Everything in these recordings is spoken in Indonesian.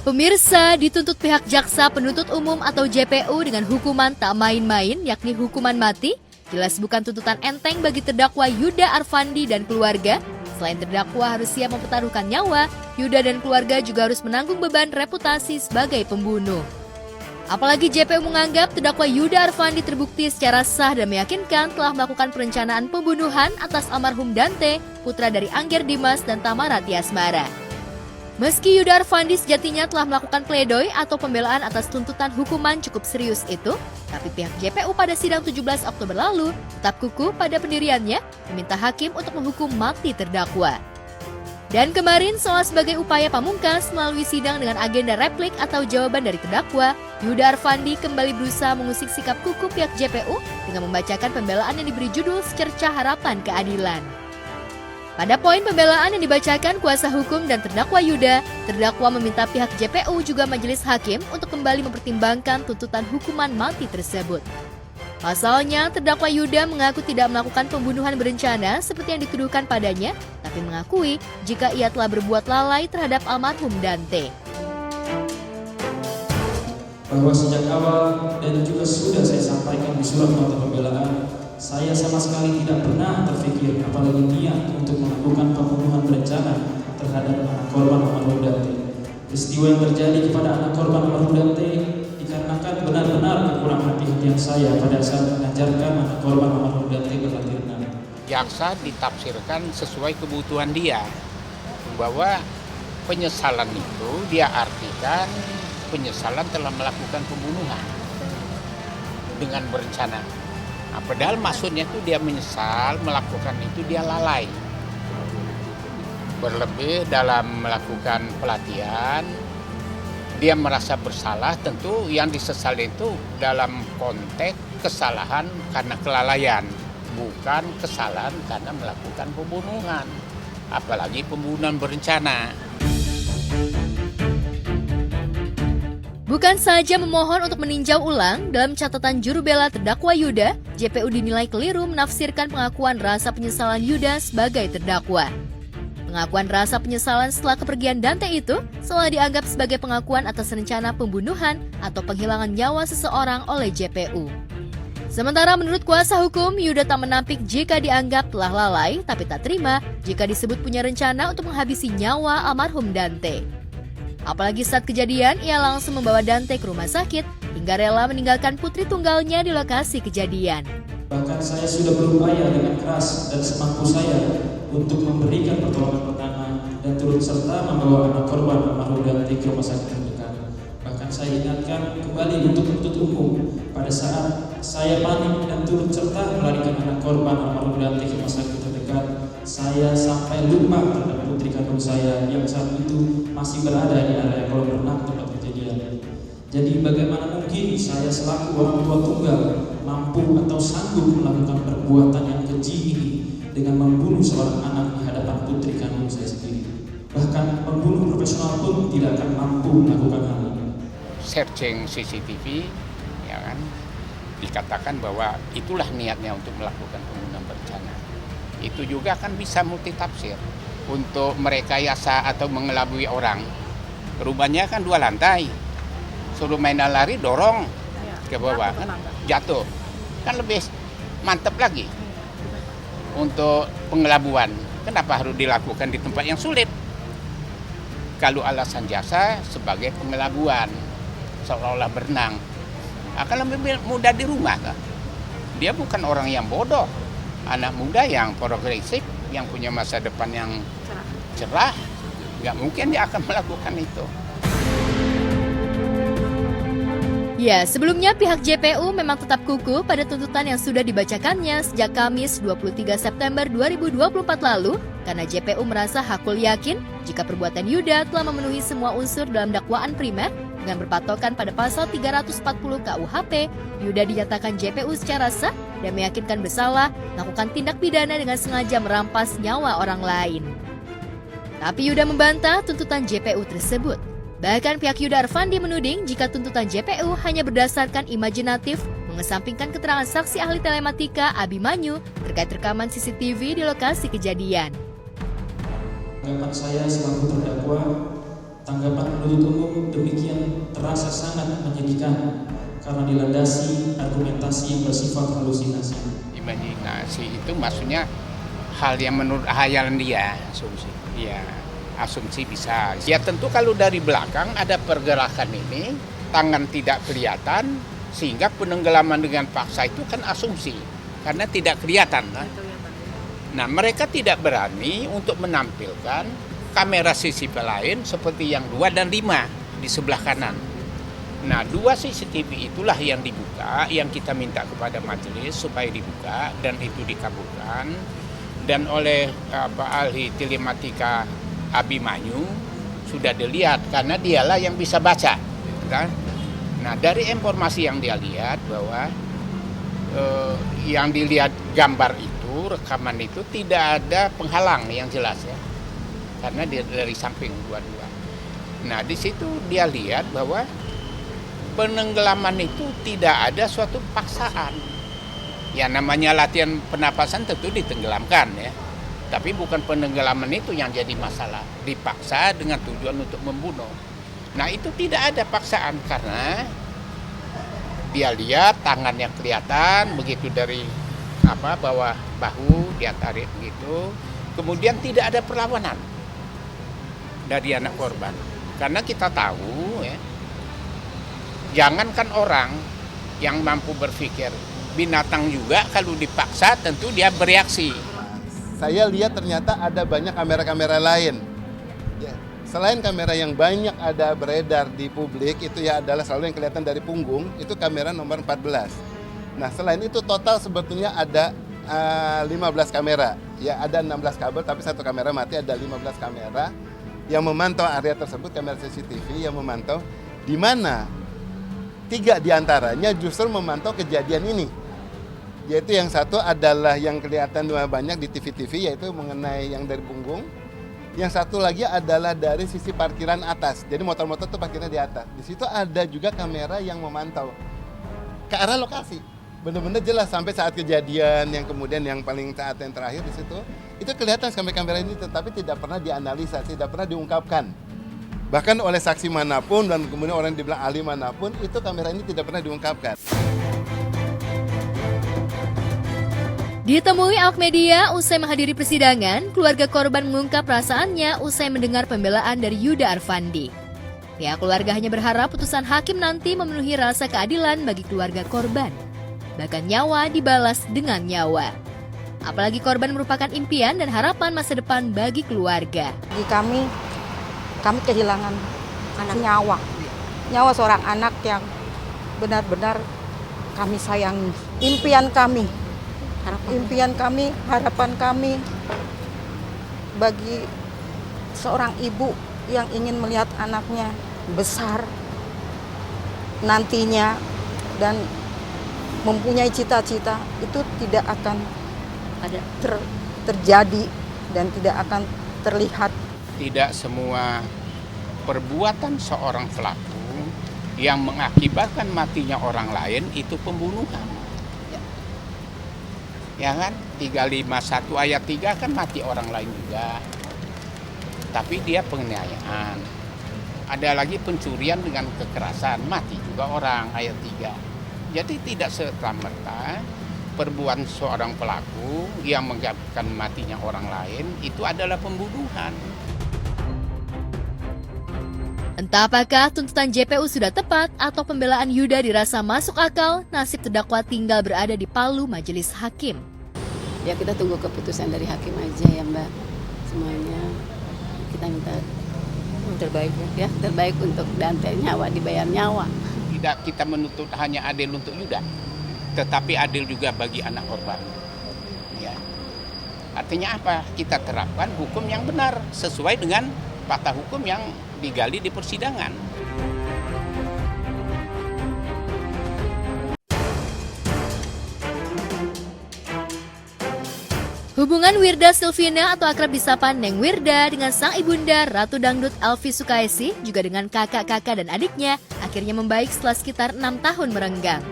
Pemirsa, dituntut pihak jaksa penuntut umum atau JPU dengan hukuman tak main-main, yakni hukuman mati. Jelas bukan tuntutan enteng bagi terdakwa Yuda Arfandi dan keluarga. Selain terdakwa harus siap mempertaruhkan nyawa, Yuda dan keluarga juga harus menanggung beban reputasi sebagai pembunuh. Apalagi JPU menganggap terdakwa Yuda Arfandi terbukti secara sah dan meyakinkan telah melakukan perencanaan pembunuhan atas almarhum Dante, putra dari Angger Dimas dan Tamara Tiasmara. Meski Yuda Arfandi sejatinya telah melakukan pledoi atau pembelaan atas tuntutan hukuman cukup serius itu, tapi pihak JPU pada sidang 17 Oktober lalu tetap kukuh pada pendiriannya meminta hakim untuk menghukum mati terdakwa. Dan kemarin seolah sebagai upaya pamungkas melalui sidang dengan agenda replik atau jawaban dari terdakwa, Yuda Arfandi kembali berusaha mengusik sikap kukuh pihak JPU dengan membacakan pembelaan yang diberi judul Secercah Harapan Keadilan. Pada poin pembelaan yang dibacakan kuasa hukum dan terdakwa Yuda, terdakwa meminta pihak JPU juga majelis hakim untuk kembali mempertimbangkan tuntutan hukuman mati tersebut. Pasalnya, terdakwa Yuda mengaku tidak melakukan pembunuhan berencana seperti yang dituduhkan padanya, tapi mengakui jika ia telah berbuat lalai terhadap almarhum Dante. Bahwa sejak awal dan juga sudah saya sampaikan di surat nota pembelaan, saya sama sekali tidak pernah terpikir apalagi niat untuk melakukan pembunuhan berencana terhadap anak korban almarhum Dante. Peristiwa yang terjadi kepada anak korban almarhum Dante dikarenakan benar-benar kekurangan hati-hatian saya pada saat mengajarkan anak korban almarhum Dante berlatih renang. Jaksa ditafsirkan sesuai kebutuhan dia, bahwa penyesalan itu dia artikan penyesalan telah melakukan pembunuhan dengan berencana. Nah, padahal maksudnya itu dia menyesal melakukan itu, dia lalai. Berlebih dalam melakukan pelatihan, dia merasa bersalah, tentu yang disesali itu dalam konteks kesalahan karena kelalaian, bukan kesalahan karena melakukan pembunuhan, apalagi pembunuhan berencana. Bukan saja memohon untuk meninjau ulang, dalam catatan juru bela terdakwa Yuda, JPU dinilai keliru menafsirkan pengakuan rasa penyesalan Yuda sebagai terdakwa. Pengakuan rasa penyesalan setelah kepergian Dante itu seolah dianggap sebagai pengakuan atas rencana pembunuhan atau penghilangan nyawa seseorang oleh JPU. Sementara menurut kuasa hukum, Yuda tak menampik jika dianggap telah lalai, tapi tak terima jika disebut punya rencana untuk menghabisi nyawa almarhum Dante. Apalagi saat kejadian, ia langsung membawa Dante ke rumah sakit hingga rela meninggalkan putri tunggalnya di lokasi kejadian. Bahkan saya sudah berupaya dengan keras dan semampu saya untuk memberikan pertolongan pertama dan turut serta membawa anak korban almarhum Dante ke rumah sakit terdekat. Bahkan saya ingatkan kembali untuk penuntut umum pada saat saya panik dan turut serta melarikan anak korban almarhum Dante ke rumah sakit terdekat. Saya sampai lupa terhadap putri kandung saya yang saat itu masih berada di area kolam renang tempat kejadian. Jadi bagaimana mungkin saya selaku orang tua tunggal mampu atau sanggup melakukan perbuatan yang keji ini dengan membunuh seorang anak di hadapan putri kandung saya sendiri. Bahkan pembunuh profesional pun tidak akan mampu melakukan hal ini. Searching CCTV, ya kan, dikatakan bahwa itulah niatnya untuk melakukan pembunuhan berencana. Itu juga kan bisa multitafsir untuk merekayasa atau mengelabui orang. Rumahnya kan 2 lantai, suruh mainan lari dorong ke bawah kan jatuh, kan lebih mantap lagi untuk pengelabuan. Kenapa harus dilakukan di tempat yang sulit? Kalau alasan jaksa sebagai pengelabuan, seolah-olah berenang, akan lebih mudah di rumah kan? Dia bukan orang yang bodoh, anak muda yang progresif, yang punya masa depan yang cerah, nggak mungkin dia akan melakukan itu. Ya, sebelumnya pihak JPU memang tetap kukuh pada tuntutan yang sudah dibacakannya sejak Kamis 23 September 2024 lalu, karena JPU merasa hakul yakin jika perbuatan Yuda telah memenuhi semua unsur dalam dakwaan primer. Dengan berpatokan pada pasal 340 KUHP, Yuda dinyatakan JPU secara sah dan meyakinkan bersalah melakukan tindak pidana dengan sengaja merampas nyawa orang lain. Tapi Yuda membantah tuntutan JPU tersebut. Bahkan pihak Yuda Arfandi menuding jika tuntutan JPU hanya berdasarkan imajinatif, mengesampingkan keterangan saksi ahli telematika Abimanyu terkait rekaman CCTV di lokasi kejadian. Anggapan saya selaku terdakwa Tanggapan penuntut umum demikian terasa sangat menyedihkan karena dilandasi argumentasi yang bersifat halusinasi. Imajinasi itu maksudnya hal yang menurut hayalan dia, asumsi. Ya, asumsi bisa. Ya tentu kalau dari belakang ada pergerakan ini, tangan tidak kelihatan, sehingga penenggelaman dengan paksa itu kan asumsi, karena tidak kelihatan. Nah, mereka tidak berani untuk menampilkan kamera CCTV lain seperti yang 2 dan 5 di sebelah kanan. Nah, 2 CCTV itulah yang dibuka, yang kita minta kepada majelis supaya dibuka dan itu dikabulkan. Dan oleh ahli telematika Abimanyu sudah dilihat karena dialah yang bisa baca. Nah, dari informasi yang dia lihat bahwa yang dilihat gambar itu, rekaman itu tidak ada penghalang yang jelas ya. Karena dia dari samping dua-dua. Nah, di situ dia lihat bahwa penenggelaman itu tidak ada suatu paksaan. Ya namanya latihan pernapasan tentu ditenggelamkan ya. Tapi bukan penenggelaman itu yang jadi masalah. Dipaksa dengan tujuan untuk membunuh. Nah itu tidak ada paksaan karena dia lihat tangannya kelihatan begitu dari bawah bahu dia tarik begitu. Kemudian tidak ada perlawanan dari anak korban. Karena kita tahu ya, jangankan orang yang mampu berpikir, binatang juga kalau dipaksa tentu dia bereaksi. Saya lihat ternyata ada banyak kamera-kamera lain. Ya. Selain kamera yang banyak ada beredar di publik, itu ya adalah selalu yang kelihatan dari punggung, itu kamera nomor 14. Nah selain itu total sebetulnya ada 15 kamera. Ya ada 16 kabel tapi satu kamera mati, ada 15 kamera yang memantau area tersebut, kamera CCTV yang memantau di mana 3 diantaranya justru memantau kejadian ini. Yaitu yang satu adalah yang kelihatan banyak di TV-TV, yaitu mengenai yang dari punggung. Yang satu lagi adalah dari sisi parkiran atas. Jadi motor-motor itu parkirnya di atas. Di situ ada juga kamera yang memantau ke arah lokasi. Benar-benar jelas sampai saat kejadian yang kemudian yang paling saat yang terakhir di situ. Itu kelihatan kamera ini tetapi tidak pernah dianalisa, tidak pernah diungkapkan. Bahkan oleh saksi manapun dan kemudian orang yang dibilang ahli manapun, itu kamera ini tidak pernah diungkapkan. Ditemui awak media usai menghadiri persidangan, keluarga korban mengungkap perasaannya usai mendengar pembelaan dari Yuda Arfandi. Pihak keluarga hanya berharap putusan hakim nanti memenuhi rasa keadilan bagi keluarga korban. Bahkan nyawa dibalas dengan nyawa. Apalagi korban merupakan impian dan harapan masa depan bagi keluarga. Di kami kehilangan nyawa seorang anak yang benar-benar kami sayangi. Impian kami, harapan kami bagi seorang ibu yang ingin melihat anaknya besar nantinya dan mempunyai cita-cita itu tidak akan terjadi dan tidak akan terlihat. Tidak semua perbuatan seorang pelaku yang mengakibatkan matinya orang lain itu pembunuhan. Ya kan? 351 ayat 3 kan mati orang lain juga. Tapi dia penganiayaan. Ada lagi pencurian dengan kekerasan, mati juga orang ayat 3. Jadi tidak serta-merta perbuatan seorang pelaku yang mengakibatkan matinya orang lain itu adalah pembunuhan. Entah apakah tuntutan JPU sudah tepat atau pembelaan Yuda dirasa masuk akal, nasib terdakwa tinggal berada di palu majelis hakim. Ya kita tunggu keputusan dari hakim aja ya Mbak. Semuanya kita minta terbaik ya, terbaik untuk Dante, nyawa dibayar nyawa. Tidak kita menuntut hanya adil untuk Yuda, tetapi adil juga bagi anak korban. Ya. Artinya apa? Kita terapkan hukum yang benar sesuai dengan fakta hukum yang digali di persidangan. Hubungan Wirda Silvina atau akrab disapa Neng Wirda dengan sang ibunda Ratu Dangdut Elvi Sukaisi juga dengan kakak-kakak dan adiknya akhirnya membaik setelah sekitar 6 tahun merenggang.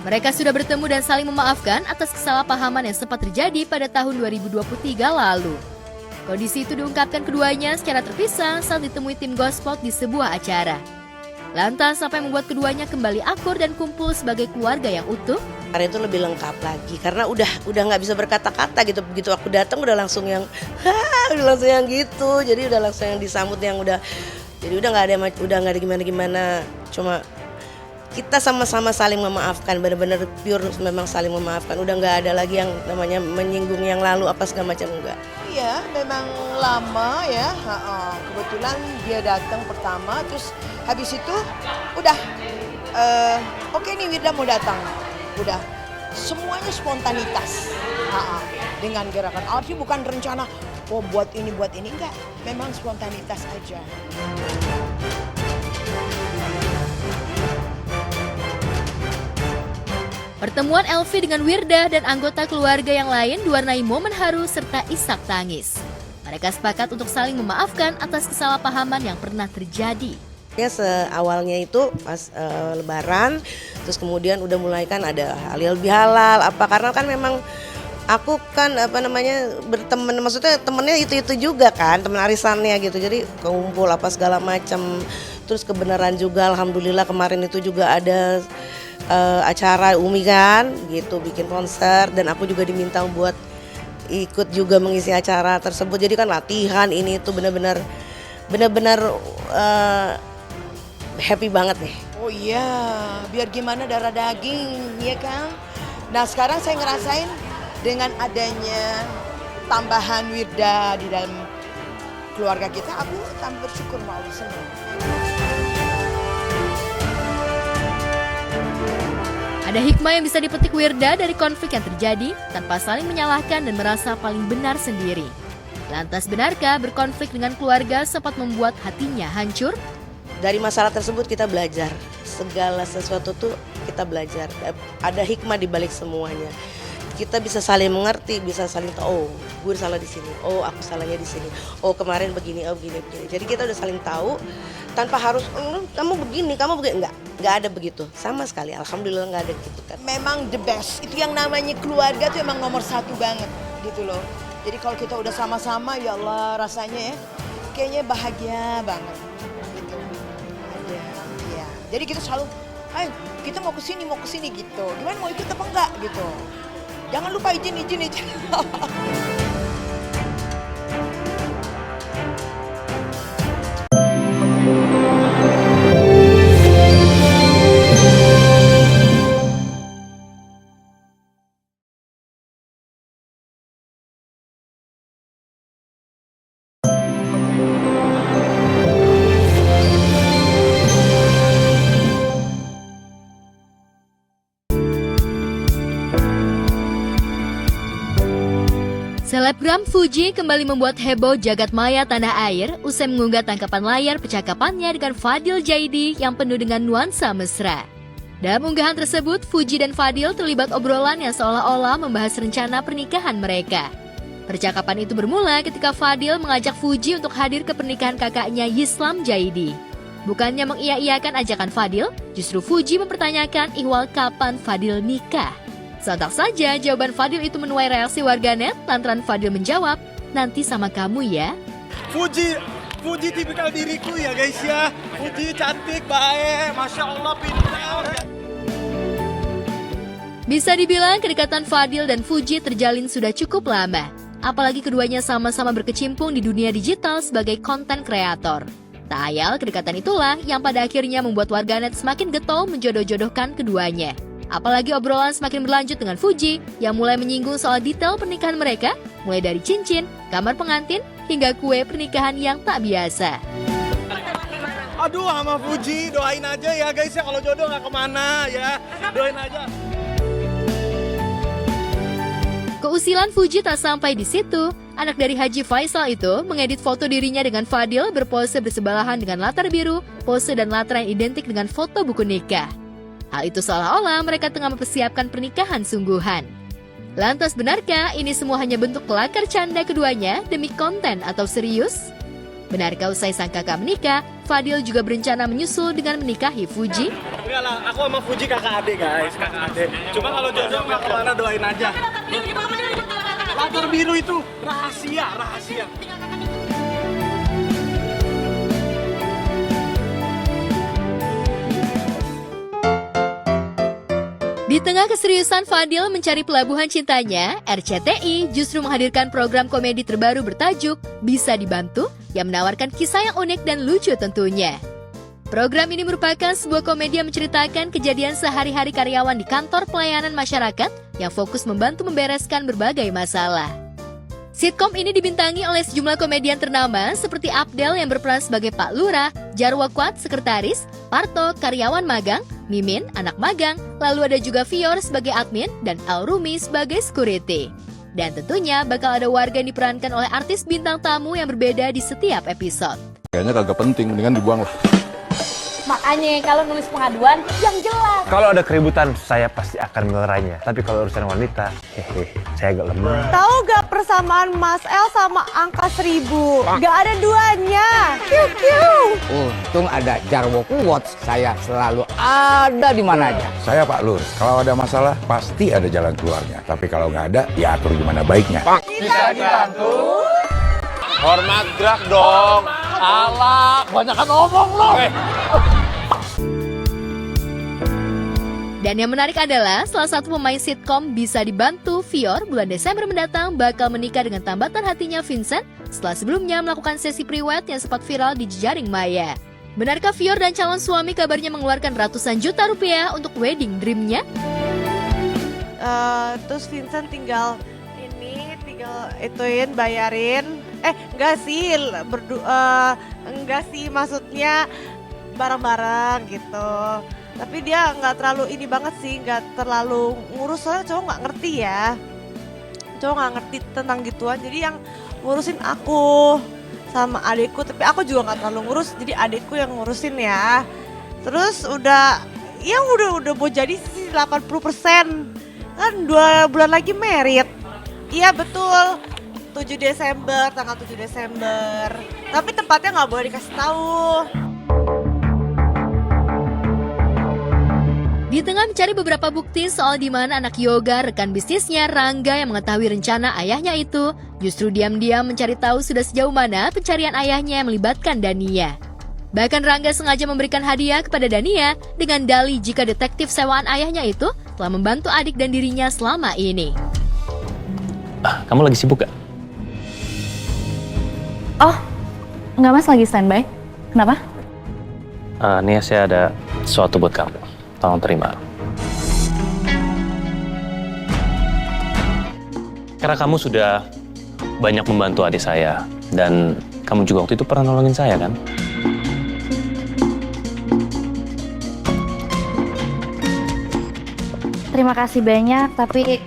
Mereka sudah bertemu dan saling memaafkan atas kesalahpahaman yang sempat terjadi pada tahun 2023 lalu. Kondisi itu diungkapkan keduanya secara terpisah saat ditemui tim Gospot di sebuah acara. Lantas, apa yang membuat keduanya kembali akur dan kumpul sebagai keluarga yang utuh? Karena itu lebih lengkap lagi, karena udah nggak bisa berkata-kata gitu. Begitu aku datang udah langsung yang, udah langsung yang gitu. Jadi udah langsung yang disambut yang udah, jadi udah nggak ada gimana-gimana. Cuma kita sama-sama saling memaafkan, benar-benar pure memang saling memaafkan. Udah nggak ada lagi yang namanya menyinggung yang lalu apa segala macam, enggak. Iya, memang lama ya. Kebetulan dia datang pertama, terus habis itu udah oke nih Wirda mau datang. Udah semuanya spontanitas. Dengan gerakan arti bukan rencana buat ini enggak. Memang spontanitas aja. Pertemuan Elvi dengan Wirda dan anggota keluarga yang lain diwarnai momen haru serta isak tangis. Mereka sepakat untuk saling memaafkan atas kesalahpahaman yang pernah terjadi. Ya seawalnya itu pas Lebaran, terus kemudian udah mulai kan ada halal bihalal apa karena kan memang aku kan berteman, maksudnya temennya itu juga kan, teman arisannya gitu, jadi kumpul apa segala macam. Terus kebenaran juga, alhamdulillah kemarin itu juga ada acara Umi kan gitu, bikin konser dan aku juga diminta buat ikut juga mengisi acara tersebut. Jadi kan latihan ini itu benar-benar happy banget nih. Oh iya, biar gimana darah daging, ya kan? Nah sekarang saya ngerasain dengan adanya tambahan Wirda di dalam keluarga kita, aku tambah bersyukur, Allah senang. Ada hikmah yang bisa dipetik Wirda dari konflik yang terjadi tanpa saling menyalahkan dan merasa paling benar sendiri. Lantas benarkah berkonflik dengan keluarga sempat membuat hatinya hancur? Dari masalah tersebut kita belajar, segala sesuatu tuh kita belajar. Ada hikmah di balik semuanya. Kita bisa saling mengerti, bisa saling tahu, oh gue salah di sini, oh aku salahnya di sini, oh kemarin begini, oh begini. Jadi kita udah saling tahu tanpa harus kamu begini, nggak ada begitu sama sekali. Alhamdulillah nggak ada gitu kan. Memang the best, itu yang namanya keluarga tuh emang nomor satu banget gitu loh. Jadi kalau kita udah sama-sama, ya Allah rasanya ya kayaknya bahagia banget gitu. Ada, ya. Jadi kita selalu, ayo kita mau kesini gitu. Gimana mau ikut apa enggak gitu. Jangan lupa izin. Selebgram Fuji kembali membuat heboh jagat maya tanah air usai mengunggah tangkapan layar percakapannya dengan Fadil Jaidi yang penuh dengan nuansa mesra. Dalam unggahan tersebut, Fuji dan Fadil terlibat obrolan yang seolah-olah membahas rencana pernikahan mereka. Percakapan itu bermula ketika Fadil mengajak Fuji untuk hadir ke pernikahan kakaknya Yislam Jaidi. Bukannya mengiya-iyakan ajakan Fadil, justru Fuji mempertanyakan ihwal kapan Fadil nikah. Sontak saja jawaban Fadil itu menuai reaksi warganet lantaran Fadil menjawab, nanti sama kamu ya. Fuji tipikal diriku ya guys ya. Fuji cantik, baik, Masya Allah pintar. Bisa dibilang kedekatan Fadil dan Fuji terjalin sudah cukup lama. Apalagi keduanya sama-sama berkecimpung di dunia digital sebagai konten kreator. Tak ayal kedekatan itulah yang pada akhirnya membuat warganet semakin getol menjodoh-jodohkan keduanya. Apalagi obrolan semakin berlanjut dengan Fuji yang mulai menyinggung soal detail pernikahan mereka, mulai dari cincin, kamar pengantin, hingga kue pernikahan yang tak biasa. Aduh sama Fuji, doain aja ya guys ya kalau jodoh nggak kemana ya, doain aja. Keusilan Fuji tak sampai di situ. Anak dari Haji Faisal itu mengedit foto dirinya dengan Fadil berpose bersebelahan dengan latar biru, pose dan latar yang identik dengan foto buku nikah. Hal itu seolah-olah mereka tengah mempersiapkan pernikahan sungguhan. Lantas benarkah ini semua hanya bentuk kelakar canda keduanya demi konten atau serius? Benarkah usai sang kakak menikah, Fadil juga berencana menyusul dengan menikahi Fuji? Enggak lah, aku sama Fuji kakak adik guys, kakak adik. Cuma kalau jodoh nggak kemana doain aja. Latar biru itu rahasia. Di tengah keseriusan Fadil mencari pelabuhan cintanya, RCTI justru menghadirkan program komedi terbaru bertajuk Bisa Dibantu yang menawarkan kisah yang unik dan lucu tentunya. Program ini merupakan sebuah komedi yang menceritakan kejadian sehari-hari karyawan di kantor pelayanan masyarakat yang fokus membantu membereskan berbagai masalah. Sitkom ini dibintangi oleh sejumlah komedian ternama seperti Abdel yang berperan sebagai Pak Lurah, Jarwo Kuat, sekretaris, Parto, karyawan magang, Mimin, anak magang, lalu ada juga Fior sebagai admin, dan Alrumi sebagai security. Dan tentunya bakal ada warga yang diperankan oleh artis bintang tamu yang berbeda di setiap episode. Kayaknya kagak penting, mendingan dibuang lah. Makanya kalau nulis pengaduan yang jelas. Kalau ada keributan, saya pasti akan melerainya. Tapi kalau urusan wanita, saya agak lemah. Tahu gak persamaan Mas El sama angka 1000? Gak ada duanya. Untung ada Jarwo Kuat, saya selalu ada di mana aja. Saya Pak Lur, kalau ada masalah pasti ada jalan keluarnya. Tapi kalau nggak ada, ya atur gimana baiknya. Bisa dibantu. Hormat gerak dong. Alah, banyakan ngomong loh. Dan yang menarik adalah salah satu pemain sitkom Bisa Dibantu, Fior, bulan Desember mendatang bakal menikah dengan tambatan hatinya Vincent setelah sebelumnya melakukan sesi priwet yang sempat viral di jejaring maya. Benarkah Fior dan calon suami kabarnya mengeluarkan ratusan juta rupiah untuk wedding dream-nya? Terus Vincent tinggal ituin, bayarin. Enggak sih, maksudnya bareng-bareng gitu. Tapi dia nggak terlalu ini banget sih, nggak terlalu ngurus, soalnya cowok nggak ngerti ya. Cowok nggak ngerti tentang gituan, jadi yang ngurusin aku sama adekku. Tapi aku juga nggak terlalu ngurus, jadi adekku yang ngurusin ya. Terus udah mau jadi sih 80%. Kan 2 bulan lagi merit. Iya betul, 7 Desember, tanggal 7 Desember. Tapi tempatnya nggak boleh dikasih tahu. Di tengah mencari beberapa bukti soal di mana anak yoga rekan bisnisnya Rangga yang mengetahui rencana ayahnya itu, justru diam-diam mencari tahu sudah sejauh mana pencarian ayahnya yang melibatkan Dania. Bahkan Rangga sengaja memberikan hadiah kepada Dania dengan dalih jika detektif sewaan ayahnya itu telah membantu adik dan dirinya selama ini. Kamu lagi sibuk gak? Oh, enggak Mas, lagi standby. Kenapa? Nia, saya ada sesuatu buat kamu. Tolong terima. Karena kamu sudah banyak membantu adik saya. Dan kamu juga waktu itu pernah nolongin saya kan? Terima kasih banyak, tapi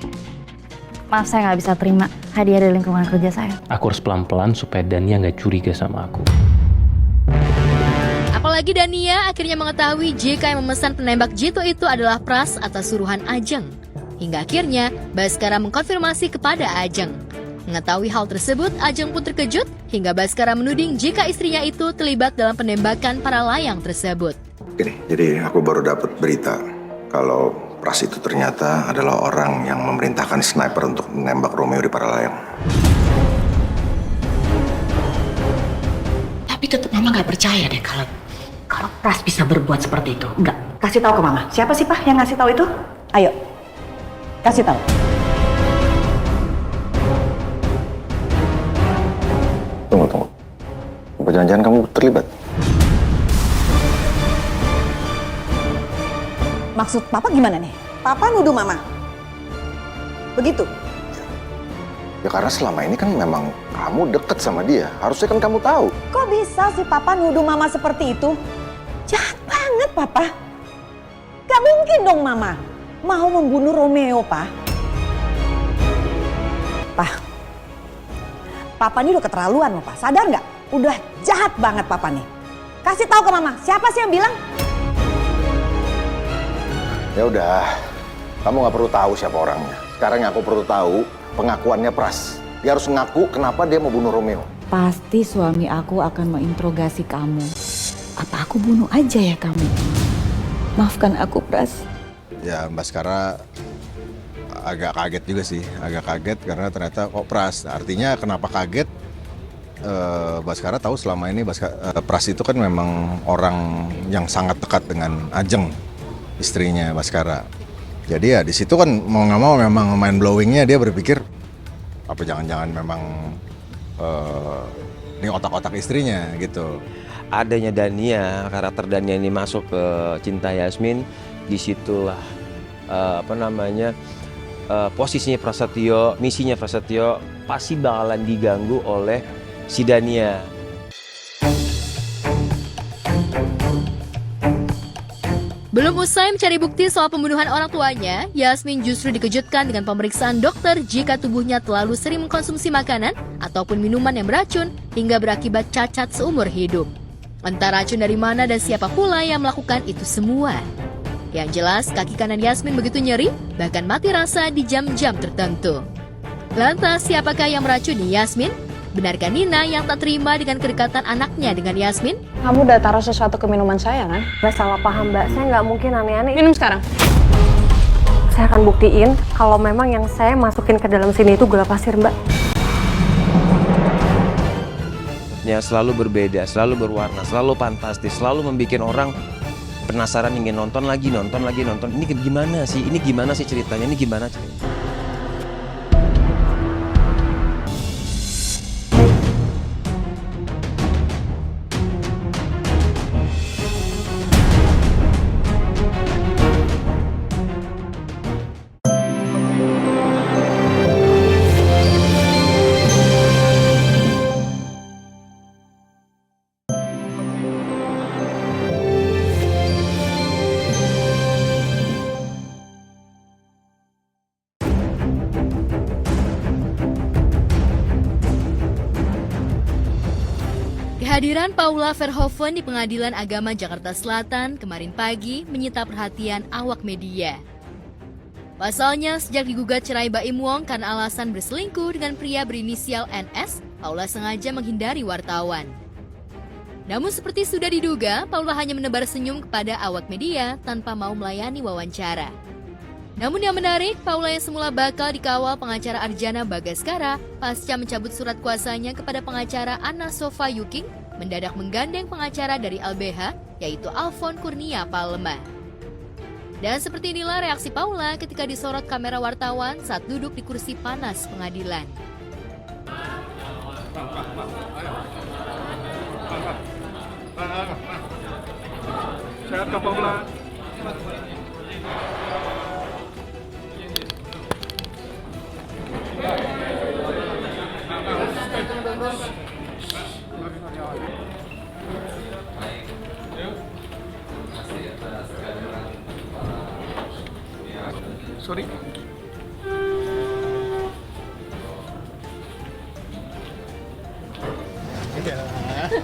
maaf saya nggak bisa terima hadiah dari lingkungan kerja saya. Aku harus pelan-pelan supaya Dania nggak curiga sama aku. Apalagi Dania akhirnya mengetahui JK yang memesan penembak jitu itu adalah Pras atas suruhan Ajeng. Hingga akhirnya Baskara mengkonfirmasi kepada Ajeng. Mengetahui hal tersebut, Ajeng pun terkejut hingga Baskara menuding jika istrinya itu terlibat dalam penembakan para layang tersebut. Gini, jadi aku baru dapat berita kalau Pras itu ternyata adalah orang yang memerintahkan sniper untuk menembak Romeo di Paralayang. Tapi tetap Mama nggak percaya deh kalau Pras bisa berbuat seperti itu. Enggak. Kasih tahu ke Mama. Siapa sih Pak yang ngasih tahu itu? Ayo, kasih tahu. Tunggu. Apa jangan-jangan kamu terlibat? Maksud Papa gimana nih? Papa nuduh Mama. Begitu? Ya karena selama ini kan memang kamu deket sama dia. Harusnya kan kamu tahu. Kok bisa sih Papa nuduh Mama seperti itu? Jahat banget Papa. Gak mungkin dong Mama mau membunuh Romeo, Pak. Papa ini udah keterlaluan loh, Pak. Sadar nggak? Udah jahat banget Papa nih. Kasih tahu ke Mama, siapa sih yang bilang? Ya udah, kamu nggak perlu tahu siapa orangnya. Sekarang yang aku perlu tahu pengakuannya Pras. Dia harus ngaku kenapa dia mau bunuh Romeo. Pasti suami aku akan menginterogasi kamu. Apa aku bunuh aja ya kamu? Maafkan aku, Pras. Ya, Mbak Skara agak kaget juga sih. Agak kaget karena ternyata kok Pras. Artinya kenapa kaget? Mbak Skara tahu selama ini Pras itu kan memang orang yang sangat dekat dengan Ajeng, istrinya Mbak Skara. Jadi ya di situ kan mau nggak mau memang mind blowingnya dia berpikir apa jangan-jangan memang ini otak-otak istrinya gitu. Adanya Dania, karakter Dania ini masuk ke Cinta Yasmin, disitulah posisinya Prasetyo, misinya Prasetyo pasti bakalan diganggu oleh si Dania. Belum usai mencari bukti soal pembunuhan orang tuanya, Yasmin justru dikejutkan dengan pemeriksaan dokter jika tubuhnya terlalu sering mengkonsumsi makanan ataupun minuman yang beracun hingga berakibat cacat seumur hidup. Entah racun dari mana dan siapa pula yang melakukan itu semua. Yang jelas, kaki kanan Yasmin begitu nyeri, bahkan mati rasa di jam-jam tertentu. Lantas, siapakah yang meracuni Yasmin? Benarkah Nina yang tak terima dengan kedekatan anaknya dengan Yasmin? Kamu udah taruh sesuatu ke minuman saya kan? Mbak salah paham Mbak, saya nggak mungkin aneh-aneh. Minum sekarang. Saya akan buktiin kalau memang yang saya masukin ke dalam sini itu gula pasir Mbak. Ya, selalu berbeda, selalu berwarna, selalu fantastis, selalu membuat orang penasaran ingin nonton lagi. Ini gimana sih ceritanya, ini gimana ceritanya. Kehadiran Paula Verhoeven di Pengadilan Agama Jakarta Selatan kemarin pagi menyita perhatian awak media. Pasalnya, sejak digugat cerai Baim Wong karena alasan berselingkuh dengan pria berinisial NS, Paula sengaja menghindari wartawan. Namun seperti sudah diduga, Paula hanya menebar senyum kepada awak media tanpa mau melayani wawancara. Namun yang menarik, Paula yang semula bakal dikawal pengacara Arjana Bagaskara pasca mencabut surat kuasanya kepada pengacara Anna Sofa Yuking, mendadak menggandeng pengacara dari LBH, yaitu Alfon Kurnia Palema. Dan seperti inilah reaksi Paula ketika disorot kamera wartawan saat duduk di kursi panas pengadilan. Sehat Kak Paula. Sorry.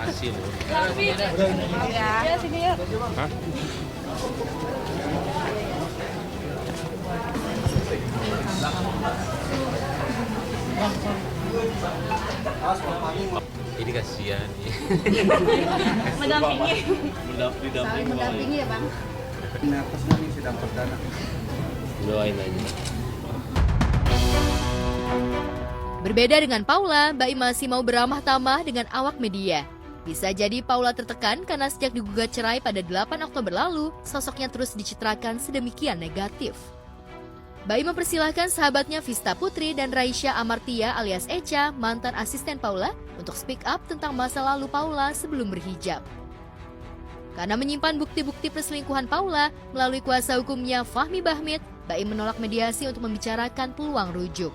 Hasil. Ya, sini ya. Hah? Ini kasihan. Mendampingi. Mendampingi ya, Bang. Nervusnya nih sidang perdana. Doain aja. Berbeda dengan Paula, Baim masih mau beramah tamah dengan awak media. Bisa jadi Paula tertekan karena sejak digugat cerai pada 8 Oktober lalu, sosoknya terus dicitrakan sedemikian negatif. Baim mempersilahkan sahabatnya Vista Putri dan Raisya Amartia alias Echa, mantan asisten Paula, untuk speak up tentang masa lalu Paula sebelum berhijab. Karena menyimpan bukti-bukti perselingkuhan Paula, melalui kuasa hukumnya Fahmi Bahmid, Baim menolak mediasi untuk membicarakan peluang rujuk.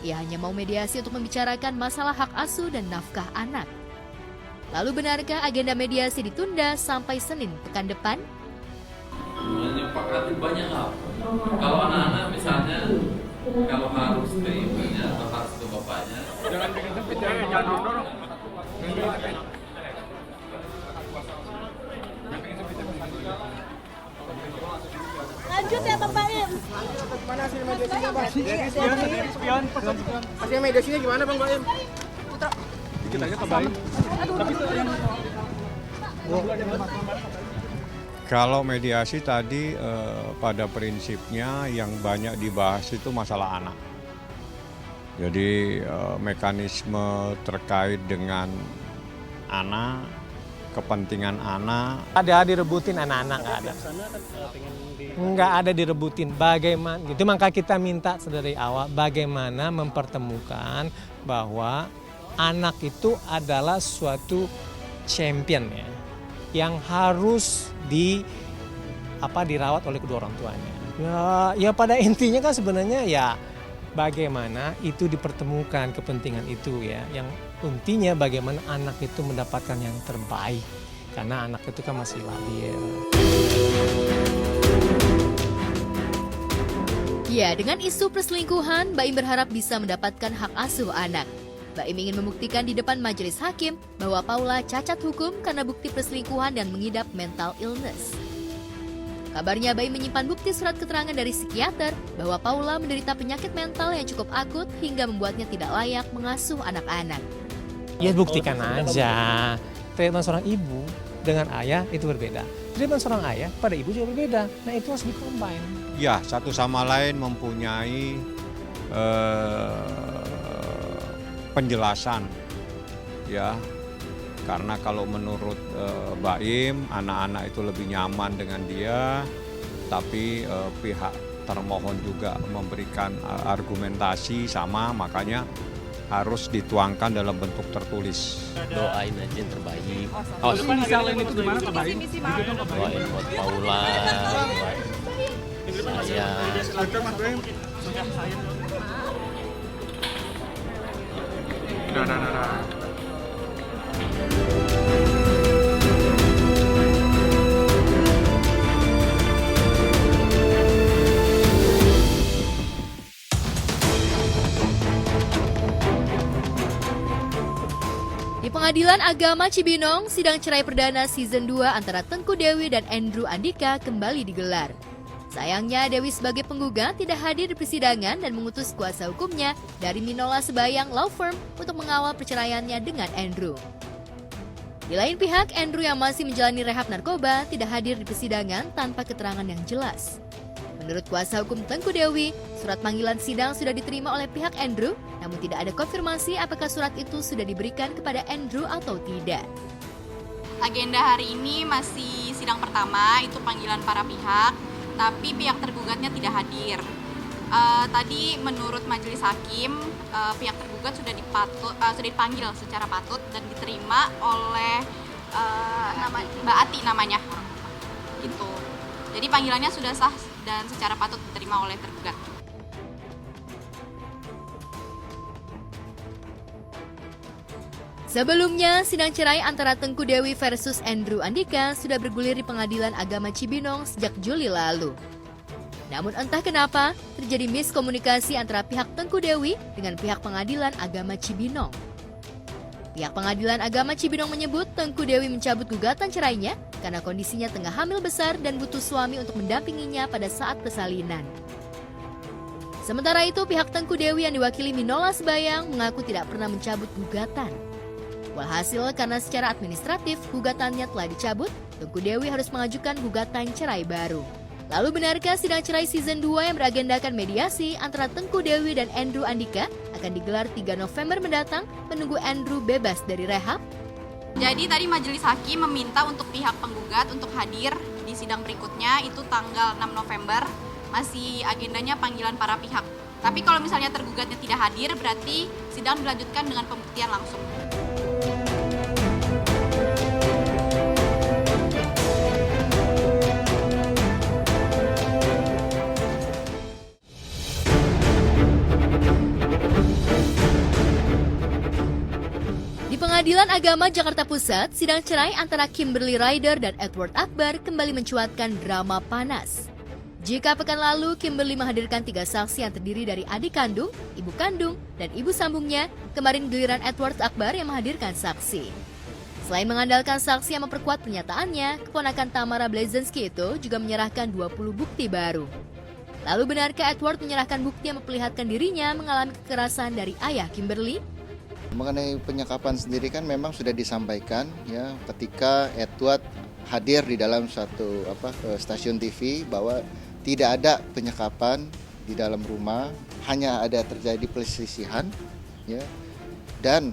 Ia hanya mau mediasi untuk membicarakan masalah hak asuh dan nafkah anak. Lalu benarkah agenda mediasi ditunda sampai Senin pekan depan? Menyepakati banyak hal. Kalau anak-anak misalnya, kalau harus ke ibunya atau harus ke bapaknya. Jangan bikin sempit, jangan dorong. Lanjut ya Bang Baim. Mana hasil mediasinya Bang? Spion. Hasil mediasinya gimana Bang Baim? Putra. Dikit aja ke Baim. Tapi itu yang kalau mediasi tadi pada prinsipnya yang banyak dibahas itu masalah anak. Jadi mekanisme terkait dengan anak kepentingan anak. Ada direbutin anak-anak, nggak ada. Nggak ada direbutin. Bagaimana? Itu maka kita minta dari awal bagaimana mempertemukan bahwa anak itu adalah suatu champion ya, yang harus dirawat oleh kedua orang tuanya. Ya pada intinya kan sebenarnya ya bagaimana itu dipertemukan kepentingan itu ya, yang intinya bagaimana anak itu mendapatkan yang terbaik karena anak itu kan masih labil. Ya, dengan isu perselingkuhan, Baim berharap bisa mendapatkan hak asuh anak. Baim ingin membuktikan di depan majelis hakim bahwa Paula cacat hukum karena bukti perselingkuhan dan mengidap mental illness. Kabarnya Baim menyimpan bukti surat keterangan dari psikiater bahwa Paula menderita penyakit mental yang cukup akut hingga membuatnya tidak layak mengasuh anak-anak. Ya buktikan aja, treatment seorang ibu dengan ayah itu berbeda. Treatment seorang ayah pada ibu juga berbeda. Nah itu harus dikombin. Ya, satu sama lain mempunyai penjelasan ya, karena kalau menurut Baim anak-anak itu lebih nyaman dengan dia, tapi pihak termohon juga memberikan argumentasi sama, makanya harus dituangkan dalam bentuk tertulis. Doain aja yang terbaik. Inisialin itu gimana Pak Baim? Doain buat Paula, buat saya. Di Pengadilan Agama Cibinong, sidang cerai perdana season 2 antara Tengku Dewi dan Andrew Andika kembali digelar. Sayangnya Dewi sebagai penggugat tidak hadir di persidangan dan mengutus kuasa hukumnya dari Minola Sebayang Law Firm untuk mengawal perceraiannya dengan Andrew. Di lain pihak, Andrew yang masih menjalani rehab narkoba tidak hadir di persidangan tanpa keterangan yang jelas. Menurut kuasa hukum Tengku Dewi, surat panggilan sidang sudah diterima oleh pihak Andrew, namun tidak ada konfirmasi apakah surat itu sudah diberikan kepada Andrew atau tidak. Agenda hari ini masih sidang pertama, itu panggilan para pihak, tapi pihak tergugatnya tidak hadir. Tadi menurut majelis hakim, pihak tergugat sudah dipanggil secara patut dan diterima oleh Mbak Ati namanya. Gitu. Jadi panggilannya sudah sah dan secara patut diterima oleh tergugat. Sebelumnya, sidang cerai antara Tengku Dewi versus Andrew Andika sudah bergulir di Pengadilan Agama Cibinong sejak Juli lalu. Namun entah kenapa, terjadi miskomunikasi antara pihak Tengku Dewi dengan pihak Pengadilan Agama Cibinong. Pihak Pengadilan Agama Cibinong menyebut Tengku Dewi mencabut gugatan cerainya karena kondisinya tengah hamil besar dan butuh suami untuk mendampinginya pada saat persalinan. Sementara itu, pihak Tengku Dewi yang diwakili Minola Sebayang mengaku tidak pernah mencabut gugatan. Walhasil, karena secara administratif gugatannya telah dicabut, Tengku Dewi harus mengajukan gugatan cerai baru. Lalu benarkah sidang cerai season 2 yang beragendakan mediasi antara Tengku Dewi dan Andrew Andika akan digelar 3 November mendatang menunggu Andrew bebas dari rehab? Jadi tadi majelis hakim meminta untuk pihak penggugat untuk hadir di sidang berikutnya, itu tanggal 6 November, masih agendanya panggilan para pihak. Tapi kalau misalnya tergugatnya tidak hadir, berarti sidang dilanjutkan dengan pembuktian langsung. Pengadilan Agama Jakarta Pusat, sidang cerai antara Kimberly Ryder dan Edward Akbar kembali mencuatkan drama panas. Jika pekan lalu Kimberly menghadirkan 3 saksi yang terdiri dari adik kandung, ibu kandung, dan ibu sambungnya, kemarin giliran Edward Akbar yang menghadirkan saksi. Selain mengandalkan saksi yang memperkuat pernyataannya, keponakan Tamara Blazensky itu juga menyerahkan 20 bukti baru. Lalu benarkah Edward menyerahkan bukti yang memperlihatkan dirinya mengalami kekerasan dari ayah Kimberly? Mengenai penyekapan sendiri kan memang sudah disampaikan ya ketika Edward hadir di dalam suatu stasiun TV bahwa tidak ada penyekapan di dalam rumah, hanya ada terjadi perselisihan ya, dan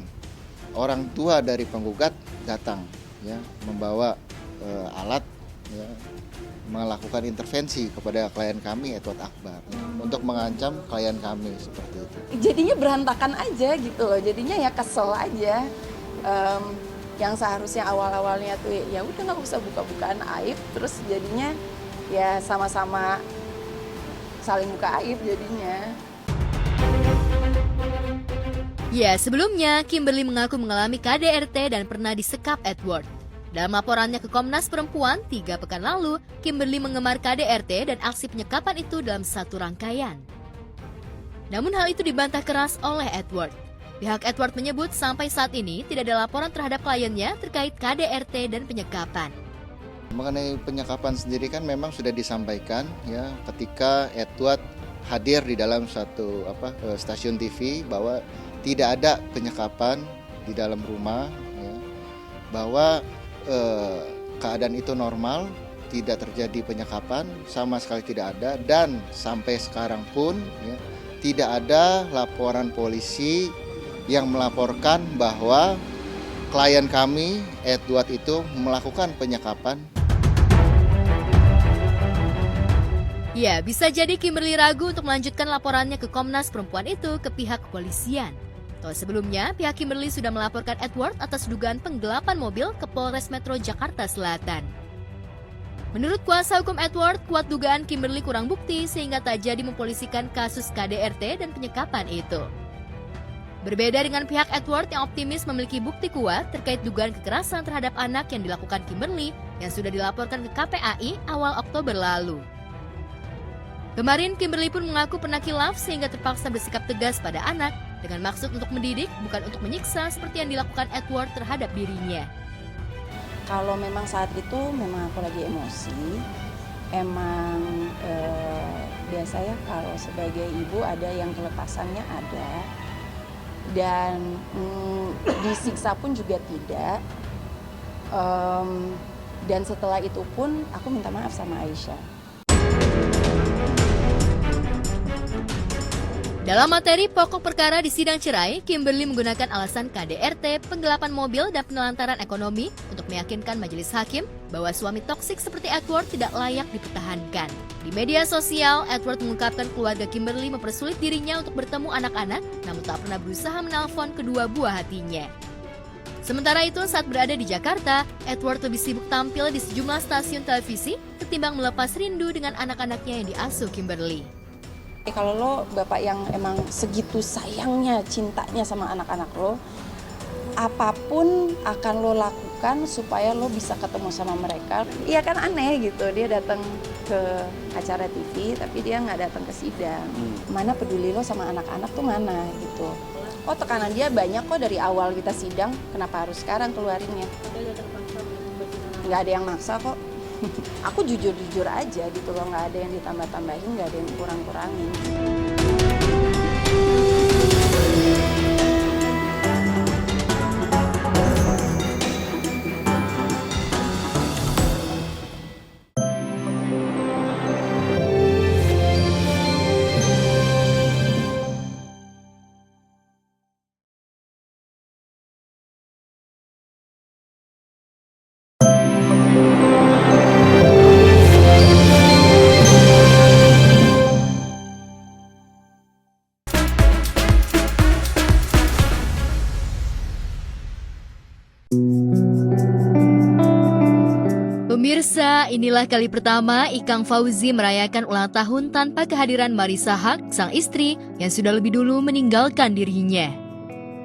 orang tua dari penggugat datang ya membawa alat ya, melakukan intervensi kepada klien kami Edward Akbar untuk mengancam klien kami seperti itu. Jadinya berantakan aja gitu loh, jadinya ya kesel aja. Yang seharusnya awal-awalnya tuh ya udah nggak usah buka-bukaan aib, terus jadinya ya sama-sama saling buka aib jadinya. Ya, sebelumnya Kimberly mengaku mengalami KDRT dan pernah disekap Edward. Dalam laporannya ke Komnas Perempuan 3 pekan lalu, Kimberly mengemar KDRT dan aksi penyekapan itu dalam satu rangkaian. Namun hal itu dibantah keras oleh Edward. Pihak Edward menyebut sampai saat ini tidak ada laporan terhadap kliennya terkait KDRT dan penyekapan. Mengenai penyekapan sendiri kan memang sudah disampaikan ya ketika Edward hadir di dalam satu stasiun TV bahwa tidak ada penyekapan di dalam rumah ya, bahwa keadaan itu normal, tidak terjadi penyekapan, sama sekali tidak ada, dan sampai sekarang pun ya, tidak ada laporan polisi yang melaporkan bahwa klien kami Edward itu melakukan penyekapan. Ya, bisa jadi Kimberly ragu untuk melanjutkan laporannya ke Komnas Perempuan itu ke pihak kepolisian. Toh sebelumnya, pihak Kimberly sudah melaporkan Edward atas dugaan penggelapan mobil ke Polres Metro Jakarta Selatan. Menurut kuasa hukum Edward, kuat dugaan Kimberly kurang bukti sehingga tak jadi mempolisikan kasus KDRT dan penyekapan itu. Berbeda dengan pihak Edward yang optimis memiliki bukti kuat terkait dugaan kekerasan terhadap anak yang dilakukan Kimberly yang sudah dilaporkan ke KPAI awal Oktober lalu. Kemarin Kimberly pun mengaku pernah khilaf sehingga terpaksa bersikap tegas pada anak dengan maksud untuk mendidik bukan untuk menyiksa seperti yang dilakukan Edward terhadap dirinya. Kalau memang saat itu memang aku lagi emosi, emang biasanya kalau sebagai ibu ada yang kelepasannya ada, dan disiksa pun juga tidak. Dan setelah itu pun aku minta maaf sama Aisyah. Dalam materi pokok perkara di sidang cerai, Kimberly menggunakan alasan KDRT, penggelapan mobil, dan penelantaran ekonomi untuk meyakinkan majelis hakim bahwa suami toksik seperti Edward tidak layak dipertahankan. Di media sosial, Edward mengungkapkan keluarga Kimberly mempersulit dirinya untuk bertemu anak-anak, namun tak pernah berusaha menelpon kedua buah hatinya. Sementara itu, saat berada di Jakarta, Edward lebih sibuk tampil di sejumlah stasiun televisi ketimbang melepas rindu dengan anak-anaknya yang diasuh Kimberly. Kalau lo bapak yang emang segitu sayangnya, cintanya sama anak-anak lo, apapun akan lo lakukan supaya lo bisa ketemu sama mereka. Iya kan aneh gitu, dia datang ke acara TV tapi dia nggak datang ke sidang. Mana peduli lo sama anak-anak tuh mana gitu. Oh tekanan dia banyak kok dari awal kita sidang, kenapa harus sekarang keluarinnya? Nggak ada yang maksa kok. Aku jujur-jujur aja gitu loh, nggak ada yang ditambah-tambahin, nggak ada yang kurang-kurangin. Pemirsa, inilah kali pertama Ikang Fauzi merayakan ulang tahun tanpa kehadiran Marissa Haque, sang istri yang sudah lebih dulu meninggalkan dirinya.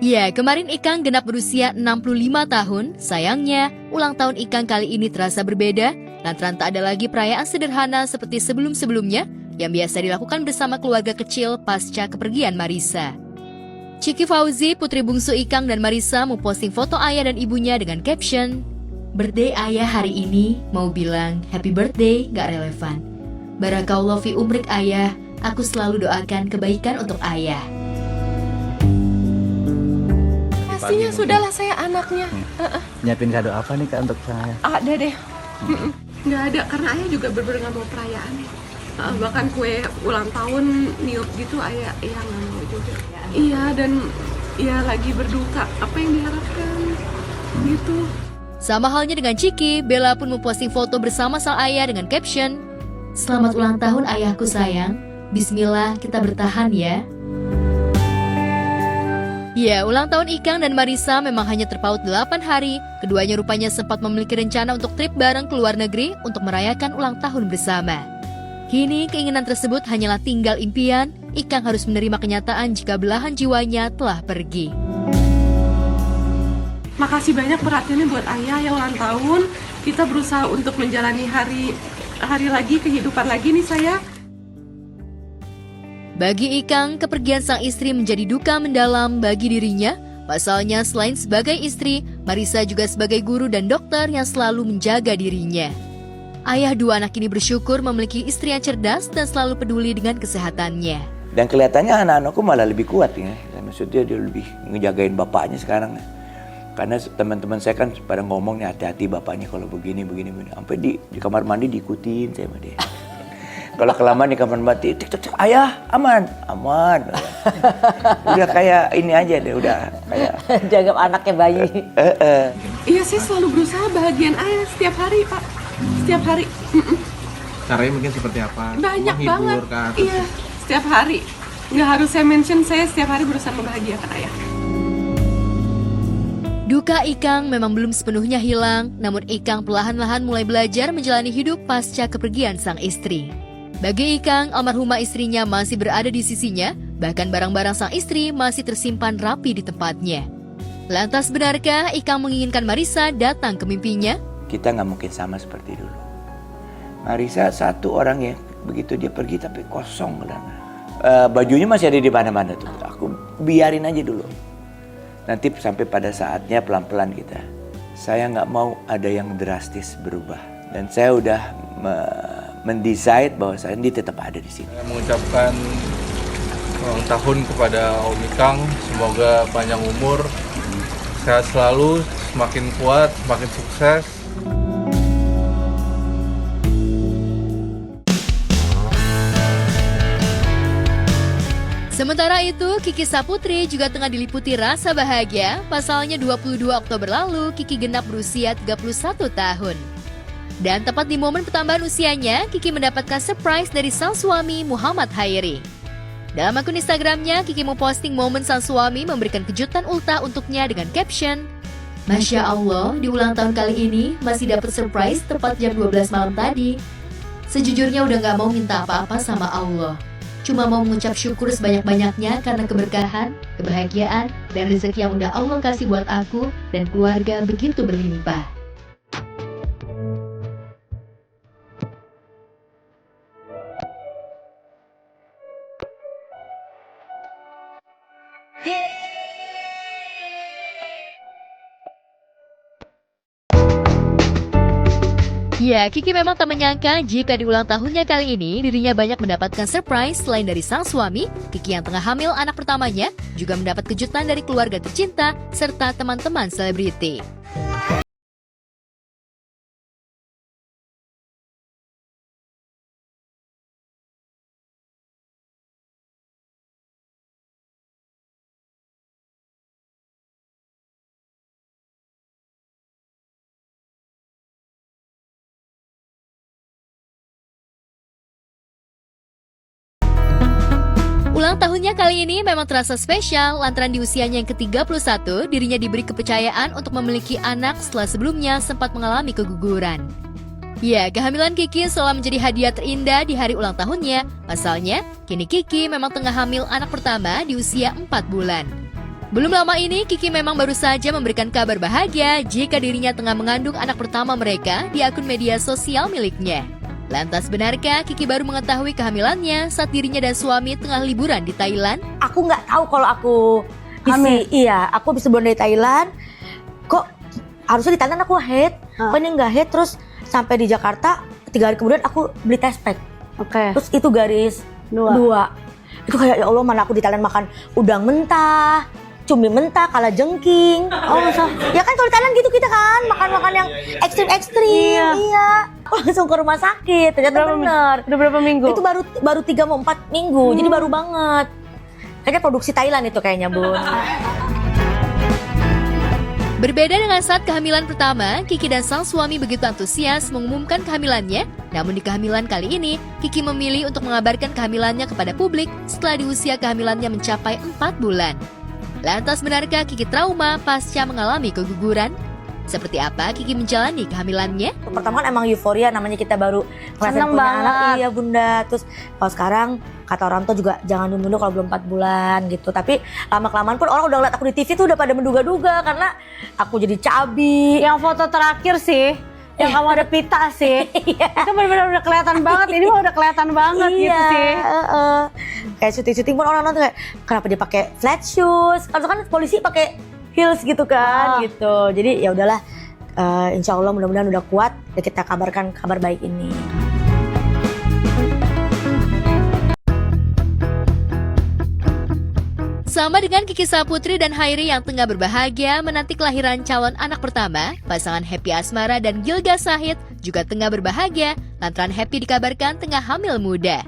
Ya, kemarin Ikang genap berusia 65 tahun. Sayangnya, ulang tahun Ikang kali ini terasa berbeda, lantaran tak ada lagi perayaan sederhana seperti sebelum-sebelumnya yang biasa dilakukan bersama keluarga kecil pasca kepergian Marissa. Ciki Fauzi, putri bungsu Ikang dan Marissa, memposting foto ayah dan ibunya dengan caption, "Birthday ayah hari ini, mau bilang happy birthday gak relevan. Barakallah fi umrik ayah, aku selalu doakan kebaikan untuk ayah." Pastinya sudahlah saya anaknya. Nyiapin kado apa nih Kak untuk saya? Ada deh. Nggak ada, karena ayah juga bener-bener nggak mau perayaan. Bahkan kue ulang tahun niup gitu ayah nggak mau juga. Iya, dan ya lagi berduka, apa yang diharapkan gitu. Sama halnya dengan Ciki, Bella pun memposting foto bersama sang ayah dengan caption, "Selamat ulang tahun ayahku sayang, bismillah kita bertahan ya." Ya, ulang tahun Ikang dan Marissa memang hanya terpaut 8 hari. Keduanya rupanya sempat memiliki rencana untuk trip bareng ke luar negeri untuk merayakan ulang tahun bersama. Kini keinginan tersebut hanyalah tinggal impian. Ikang harus menerima kenyataan jika belahan jiwanya telah pergi. Makasih banyak perhatiannya buat ayah yang ulang tahun. Kita berusaha untuk menjalani hari lagi, kehidupan lagi nih saya. Bagi Ikang, kepergian sang istri menjadi duka mendalam bagi dirinya. Pasalnya selain sebagai istri, Marissa juga sebagai guru dan dokter yang selalu menjaga dirinya. Ayah dua anak ini bersyukur memiliki istri yang cerdas dan selalu peduli dengan kesehatannya. Dan kelihatannya anak-anakku malah lebih kuat ya. Maksudnya dia lebih ngejagain bapaknya sekarang. Karena teman-teman saya kan pada ngomong nih, hati-hati bapaknya kalau begini. Sampai di kamar mandi diikutin saya sama dia. Kalau kelamaan di kamar mandi, tik, ayah aman. Udah kayak ini aja deh, udah kayak jaga anaknya bayi. Iya, saya selalu berusaha bahagian ayah setiap hari, Pak. Setiap hari. Caranya mungkin seperti apa? Banyak Menghibur, banget. Kak, Iya, setiap hari. Nggak harus saya mention, saya setiap hari berusaha membahagiakan ayah. Duka Ikang memang belum sepenuhnya hilang, namun Ikang perlahan-lahan mulai belajar menjalani hidup pasca kepergian sang istri. Bagi Ikang, almarhumah istrinya masih berada di sisinya, bahkan barang-barang sang istri masih tersimpan rapi di tempatnya. Lantas benarkah Ikang menginginkan Marissa datang ke mimpinya? kita nggak mungkin sama seperti dulu. Marissa satu orang ya, begitu dia pergi tapi kosong gelana. Bajunya masih ada di mana-mana tuh. Aku biarin aja dulu. Nanti sampai pada saatnya pelan-pelan kita. Saya nggak mau ada yang drastis berubah. Dan saya udah mendesain bahwa saya ini tetap ada di sini. Saya mengucapkan ulang tahun kepada Om Ikang. Semoga panjang umur, sehat selalu, semakin kuat, semakin sukses. Sementara itu, Kiki Saputri juga tengah diliputi rasa bahagia. Pasalnya 22 Oktober lalu, Kiki genap berusia 31 tahun. Dan tepat di momen pertambahan usianya, Kiki mendapatkan surprise dari sang suami Muhammad Hairi. Dalam akun Instagramnya, Kiki memposting momen sang suami memberikan kejutan ultah untuknya dengan caption, "Masya Allah, di ulang tahun kali ini masih dapat surprise tepat jam 12 malam tadi. Sejujurnya udah gak mau minta apa-apa sama Allah. Cuma mau mengucap syukur sebanyak-banyaknya karena keberkahan, kebahagiaan, dan rezeki yang udah Allah kasih buat aku dan keluarga begitu berlimpah." Ya, Kiki memang tak menyangka jika di ulang tahunnya kali ini dirinya banyak mendapatkan surprise selain dari sang suami. Kiki yang tengah hamil anak pertamanya juga mendapat kejutan dari keluarga tercinta serta teman-teman selebriti. Ulang tahunnya kali ini memang terasa spesial lantaran di usianya yang ke-31 dirinya diberi kepercayaan untuk memiliki anak setelah sebelumnya sempat mengalami keguguran. Ya, kehamilan Kiki seolah menjadi hadiah terindah di hari ulang tahunnya. Pasalnya, kini Kiki memang tengah hamil anak pertama di usia 4 bulan. Belum lama ini, Kiki memang baru saja memberikan kabar bahagia jika dirinya tengah mengandung anak pertama mereka di akun media sosial miliknya. Lantas benarkah Kiki baru mengetahui kehamilannya saat dirinya dan suami tengah liburan di Thailand? Aku nggak tahu kalau aku iya, aku bisa liburan dari Thailand. Kok harusnya di Thailand aku head, kok ini nggak head. Terus sampai di Jakarta 3 hari kemudian aku beli test pack. Terus itu garis 2. Itu kayak ya Allah, mana aku di Thailand makan udang mentah, cumi mentah, kalajengking. Ya kan kalau di Thailand gitu kita kan makan-makan yang ekstrim-ekstrim. Iya. Langsung ke rumah sakit, ternyata bener. Udah berapa minggu? Itu baru 3 mau 4 minggu, jadi baru banget. Kayaknya produksi Thailand itu kayaknya, Bun. Berbeda dengan saat kehamilan pertama, Kiki dan sang suami begitu antusias mengumumkan kehamilannya. Namun di kehamilan kali ini, Kiki memilih untuk mengabarkan kehamilannya kepada publik setelah di usia kehamilannya mencapai 4 bulan. Lantas benarkah Kiki trauma pasca mengalami keguguran? Seperti apa Kiki menjalani kehamilannya? Pertama kan emang euforia, namanya kita baru ngerasain punya anak. Iya bunda, terus kalau sekarang kata orang tua juga jangan dulu kalau belum 4 bulan gitu. Tapi lama-kelamaan pun orang udah ngeliat aku di TV tuh udah pada menduga-duga karena aku jadi cabi. Yang foto terakhir sih, yang kamu ada pita sih, itu benar-benar udah kelihatan banget. Ini mah udah kelihatan banget gitu sih. Kayak syuting-syuting pun orang nonton kayak kenapa dia pakai flat shoes? Kalau kan polisi pakai heels gitu kan, gitu. Jadi ya udahlah, insya Allah mudah-mudahan udah kuat. Ya kita kabarkan kabar baik ini. Sama dengan Kiki Saputri dan Hairi yang tengah berbahagia menanti kelahiran calon anak pertama, pasangan Happy Asmara dan Gilga Sahid juga tengah berbahagia lantaran Happy dikabarkan tengah hamil muda.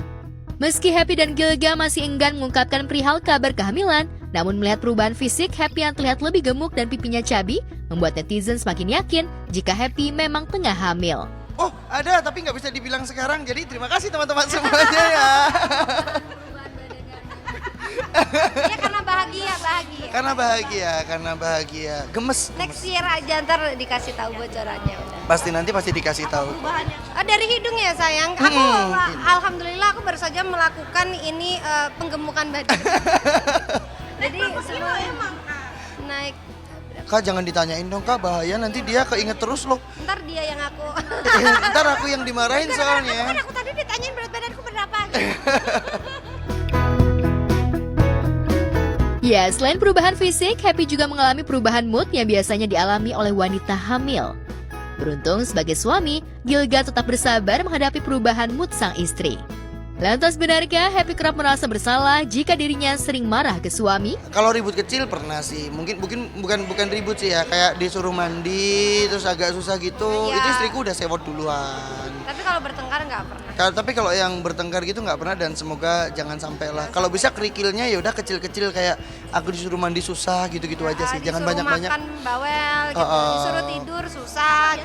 Meski Happy dan Gilga masih enggan mengungkapkan perihal kabar kehamilan, namun melihat perubahan fisik Happy yang terlihat lebih gemuk dan pipinya cabi, membuat netizen semakin yakin jika Happy memang tengah hamil. Oh ada, tapi nggak bisa dibilang sekarang, jadi terima kasih teman-teman semuanya ya. Ya karena bahagia. Karena bahagia. Gemes. Next year aja ntar dikasih tahu bocorannya. Pasti dikasih tahu. Dari hidung ya sayang. Aku alhamdulillah aku baru saja melakukan ini penggemukan badan. Jadi semua naik. Kak jangan ditanyain dong Kak, bahaya nanti dia keinget terus loh. Ntar dia yang aku. Ntar aku yang dimarahin soalnya. Kan aku tadi ditanyain berat badanku berapa. Ya, selain perubahan fisik, Happy juga mengalami perubahan mood yang biasanya dialami oleh wanita hamil. Beruntung sebagai suami, Gilga tetap bersabar menghadapi perubahan mood sang istri. Lantas benarkah Happy kerap merasa bersalah jika dirinya sering marah ke suami? Kalau ribut kecil pernah sih, mungkin bukan ribut sih ya, kayak disuruh mandi terus agak susah gitu, itu istriku udah sewot duluan. Tapi kalau bertengkar nggak pernah. Tapi kalau yang bertengkar gitu nggak pernah dan semoga jangan sampai lah. Kalau bisa kerikilnya ya udah kecil-kecil kayak aku disuruh mandi susah gitu-gitu aja sih, jangan banyak-banyak. Disuruh makan bawel, gitu. Disuruh tidur susah.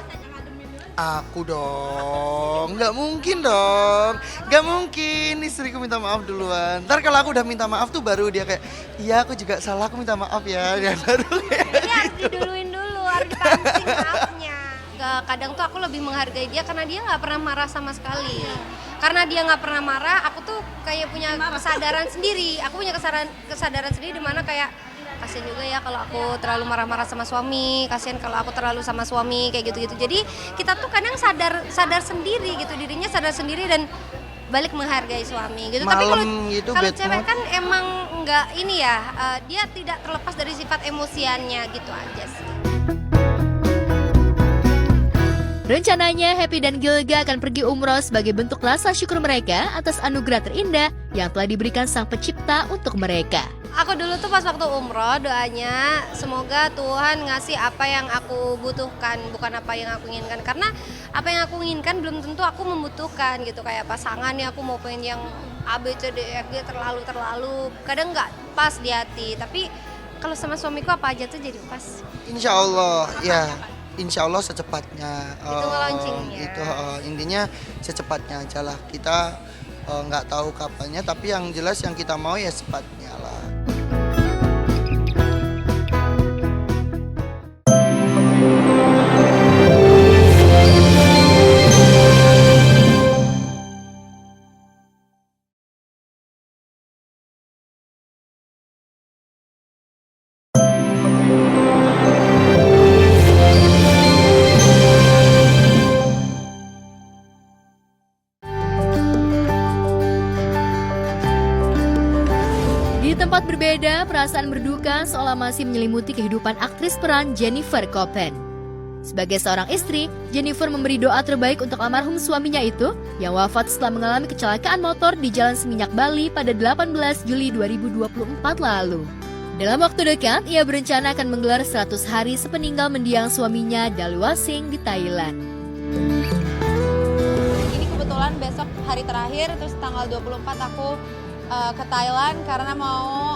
Aku dong, nggak mungkin dong, nggak mungkin istriku minta maaf duluan. Ntar kalau aku udah minta maaf tuh baru dia kayak, iya aku juga salah, aku minta maaf ya. Dia baru kayak jadi harus diduluin dulu, harus dipancing maafnya. Kadang tuh aku lebih menghargai dia karena dia nggak pernah marah sama sekali. Karena dia nggak pernah marah, aku tuh kayak punya kesadaran sendiri. Aku punya kesadaran sendiri di mana kayak kasian juga ya kalau aku terlalu marah-marah sama suami, kasian kalau aku terlalu sama suami kayak gitu-gitu. Jadi kita tuh kadang sadar sendiri gitu, dirinya sadar sendiri dan balik menghargai suami gitu. Tapi kalau cewek kan emang nggak ini ya, dia tidak terlepas dari sifat emosiannya gitu aja sih. Rencananya Happy dan Gilga akan pergi umroh sebagai bentuk rasa syukur mereka atas anugerah terindah yang telah diberikan Sang Pencipta untuk mereka. Aku dulu tuh pas waktu umroh doanya semoga Tuhan ngasih apa yang aku butuhkan, bukan apa yang aku inginkan. Karena apa yang aku inginkan belum tentu aku membutuhkan gitu. Kayak pasangan ya aku mau pengen yang A, B, C, D, E, F, G terlalu. Kadang nggak pas di hati, tapi kalau sama suamiku apa aja tuh jadi pas. Insya Allah ya. Insya Allah secepatnya. Itu launchingnya. Itu intinya secepatnya aja lah. Kita nggak tahu kapannya, tapi yang jelas yang kita mau ya secepatnya lah. Tempat berbeda, perasaan berduka seolah masih menyelimuti kehidupan aktris peran Jennifer Koppen. Sebagai seorang istri, Jennifer memberi doa terbaik untuk almarhum suaminya itu yang wafat setelah mengalami kecelakaan motor di Jalan Seminyak Bali pada 18 Juli 2024 lalu. Dalam waktu dekat, ia berencana akan menggelar 100 hari sepeninggal mendiang suaminya Dalua Singh di Thailand. Ini kebetulan besok hari terakhir, terus tanggal 24 aku ke Thailand karena mau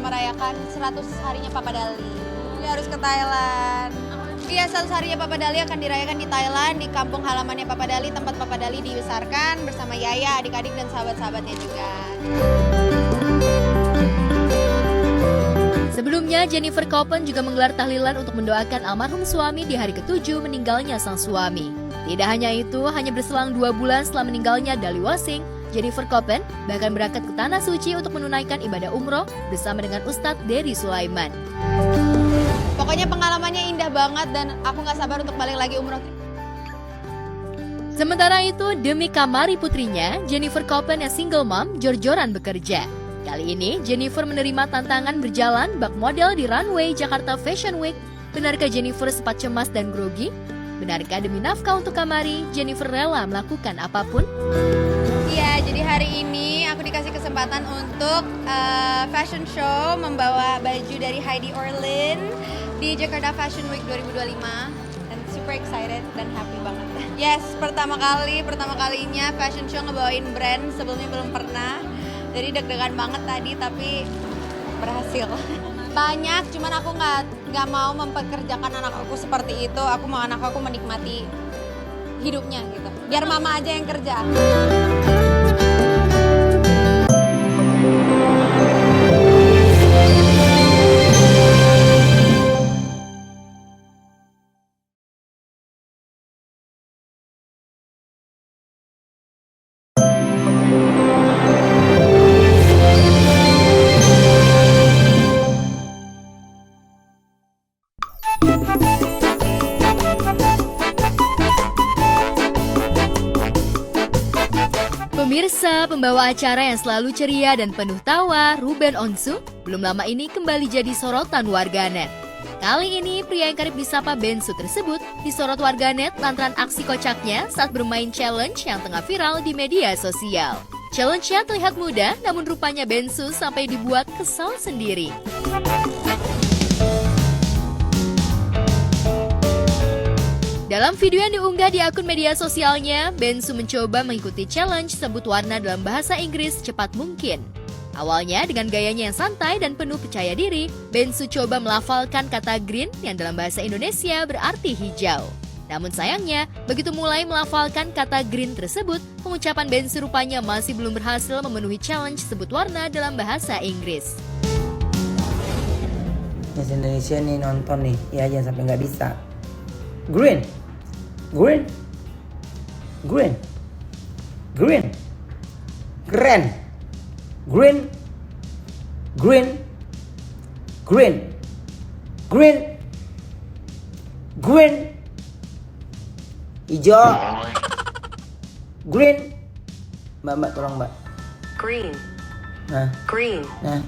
merayakan 100 harinya Papa Dali. harus ke Thailand. Iya, 100 harinya Papa Dali akan dirayakan di Thailand, di kampung halamannya Papa Dali, tempat Papa Dali dibesarkan bersama Yaya, adik-adik dan sahabat-sahabatnya juga. Sebelumnya, Jennifer Koppen juga menggelar tahlilan untuk mendoakan almarhum suami di hari ke-7 meninggalnya sang suami. Tidak hanya itu, hanya berselang 2 bulan setelah meninggalnya Dali Wasing, Jennifer Koppen bahkan berangkat ke Tanah Suci untuk menunaikan ibadah umroh bersama dengan Ustadz Dery Sulaiman. Pokoknya pengalamannya indah banget dan aku gak sabar untuk balik lagi umroh. Sementara itu, demi Kamari putrinya, Jennifer Koppen yang single mom jor-joran bekerja. Kali ini, Jennifer menerima tantangan berjalan bak model di runway Jakarta Fashion Week. Benarkah Jennifer sempat cemas dan grogi? Benarkah demi nafkah untuk Kamari, Jennifer rela melakukan apapun? Iya, jadi hari ini aku dikasih kesempatan untuk fashion show membawa baju dari Heidi Orlin di Jakarta Fashion Week 2025. Dan super excited dan happy banget. Yes, pertama kalinya fashion show ngebawain brand, sebelumnya belum pernah. Jadi deg-degan banget tadi, tapi berhasil. Banyak, cuman aku nggak mau mempekerjakan anak aku seperti itu. Aku mau anak aku menikmati hidupnya gitu. Biar mama aja yang kerja. Pemirsa, pembawa acara yang selalu ceria dan penuh tawa, Ruben Onsu, belum lama ini kembali jadi sorotan warganet. Kali ini, pria yang kerap disapa Bensu tersebut disorot warganet lantaran aksi kocaknya saat bermain challenge yang tengah viral di media sosial. Challenge-nya terlihat mudah, namun rupanya Bensu sampai dibuat kesal sendiri. Dalam video yang diunggah di akun media sosialnya, Bensu mencoba mengikuti challenge sebut warna dalam bahasa Inggris cepat mungkin. Awalnya dengan gayanya yang santai dan penuh percaya diri, Bensu coba melafalkan kata green yang dalam bahasa Indonesia berarti hijau. Namun sayangnya, begitu mulai melafalkan kata green tersebut, pengucapan Bensu rupanya masih belum berhasil memenuhi challenge sebut warna dalam bahasa Inggris. Bahasa Indonesia nih nonton nih, ya jangan sampai nggak bisa. Green, green, green, green, keren, green, green, green, green, green, hijau, green, mbak tolong mbak. Green. Nah, Green. nah,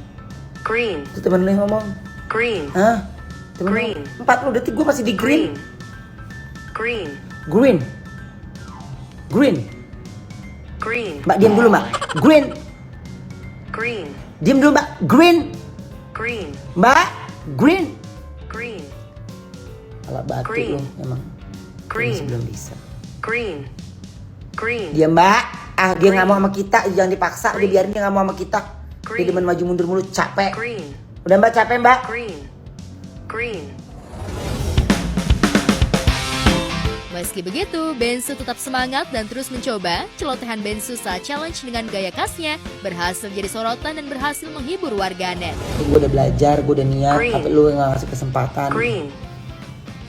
Green. itu temen lu yang ngomong. Green. Hah? Temen Green. lu, 40 detik gue masih di green. Green. Green. Green. Green. Mbak diam dulu mbak. Green. Green. Diam dulu mbak. Green. Green. Mbak. Green. Green. Alah batu Green. lu emang. Green. Masih belum bisa. Green. Green. Dia mbak. Ah dia nggak mau sama kita. Jangan dipaksa. Dia biarin dia nggak mau sama kita. Dia demen maju mundur mulu. Capek. Green. Udah mbak capek mbak. Green. Green. Meski begitu, Bensu tetap semangat dan terus mencoba. Celotehan Bensu saat challenge dengan gaya khasnya berhasil jadi sorotan dan berhasil menghibur warganet. Gue udah belajar, gue udah niat, Green. tapi lu nggak ngasih kesempatan. Green.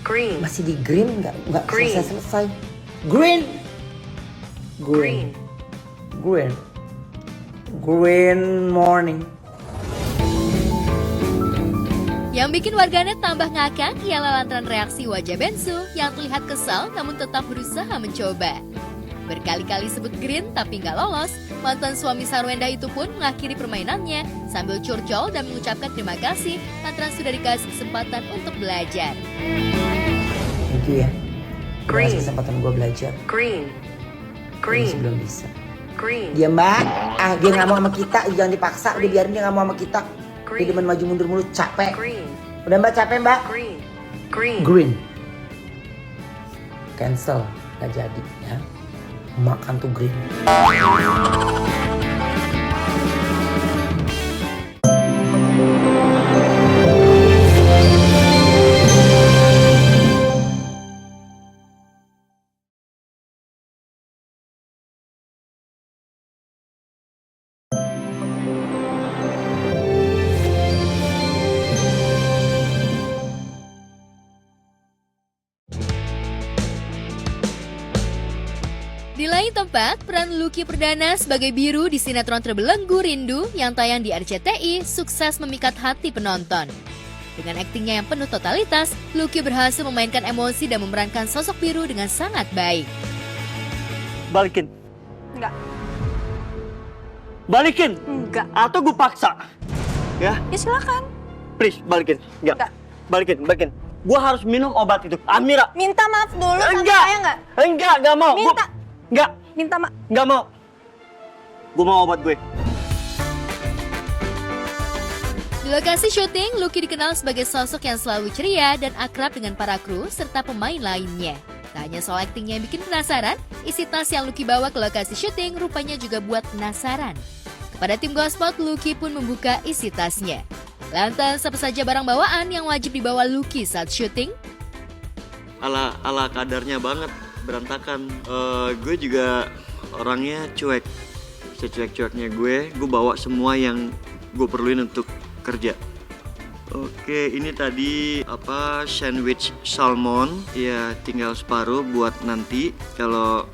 Green. Masih di green, nggak Green. selesai. Green. Green. Green. Green morning. Yang bikin warganet tambah ngakak ialah lantaran reaksi wajah Bensu yang terlihat kesal namun tetap berusaha mencoba. Berkali-kali sebut green tapi nggak lolos, mantan suami Sarwenda itu pun mengakhiri permainannya sambil curcol dan mengucapkan terima kasih lantaran sudah dikasih kesempatan untuk belajar. Thank you ya. Green. Kasih kesempatan gue belajar. Green. Masih Green. belum bisa. Green. Dia mbak, ah dia nggak mau sama kita, jangan dipaksa, dia biarin dia nggak mau sama kita. Dia demen maju mundur mulu, capek. Green. Udah mbak capek mbak. Green. Green. Green. Cancel, nggak jadi ya. Makan tuh green. Di lain tempat, peran Lucky Perdana sebagai Biru di sinetron Terbelenggu Rindu yang tayang di RCTI sukses memikat hati penonton. Dengan aktingnya yang penuh totalitas, Lucky berhasil memainkan emosi dan memerankan sosok Biru dengan sangat baik. Balikin. Enggak. Balikin. Enggak. Atau gue paksa. Ya? Ya silakan. Please, balikin. Enggak. Balikin. Gue harus minum obat itu. Amira. Minta maaf dulu sama Enggak. saya enggak? Enggak mau. Minta. Enggak. Minta maaf. Enggak mau. Gue mau obat gue. Di lokasi syuting, Lucky dikenal sebagai sosok yang selalu ceria dan akrab dengan para kru serta pemain lainnya. Tak hanya soal aktingnya yang bikin penasaran, isi tas yang Lucky bawa ke lokasi syuting rupanya juga buat penasaran. Kepada tim Gospot, Lucky pun membuka isi tasnya. Lantas, apa saja barang bawaan yang wajib dibawa Lucky saat syuting? Ala kadarnya banget, berantakan. Gue juga orangnya cuek. Secuek-cueknya gue bawa semua yang gue perluin untuk kerja. Oke, ini tadi sandwich salmon. Ya, tinggal separuh buat nanti kalau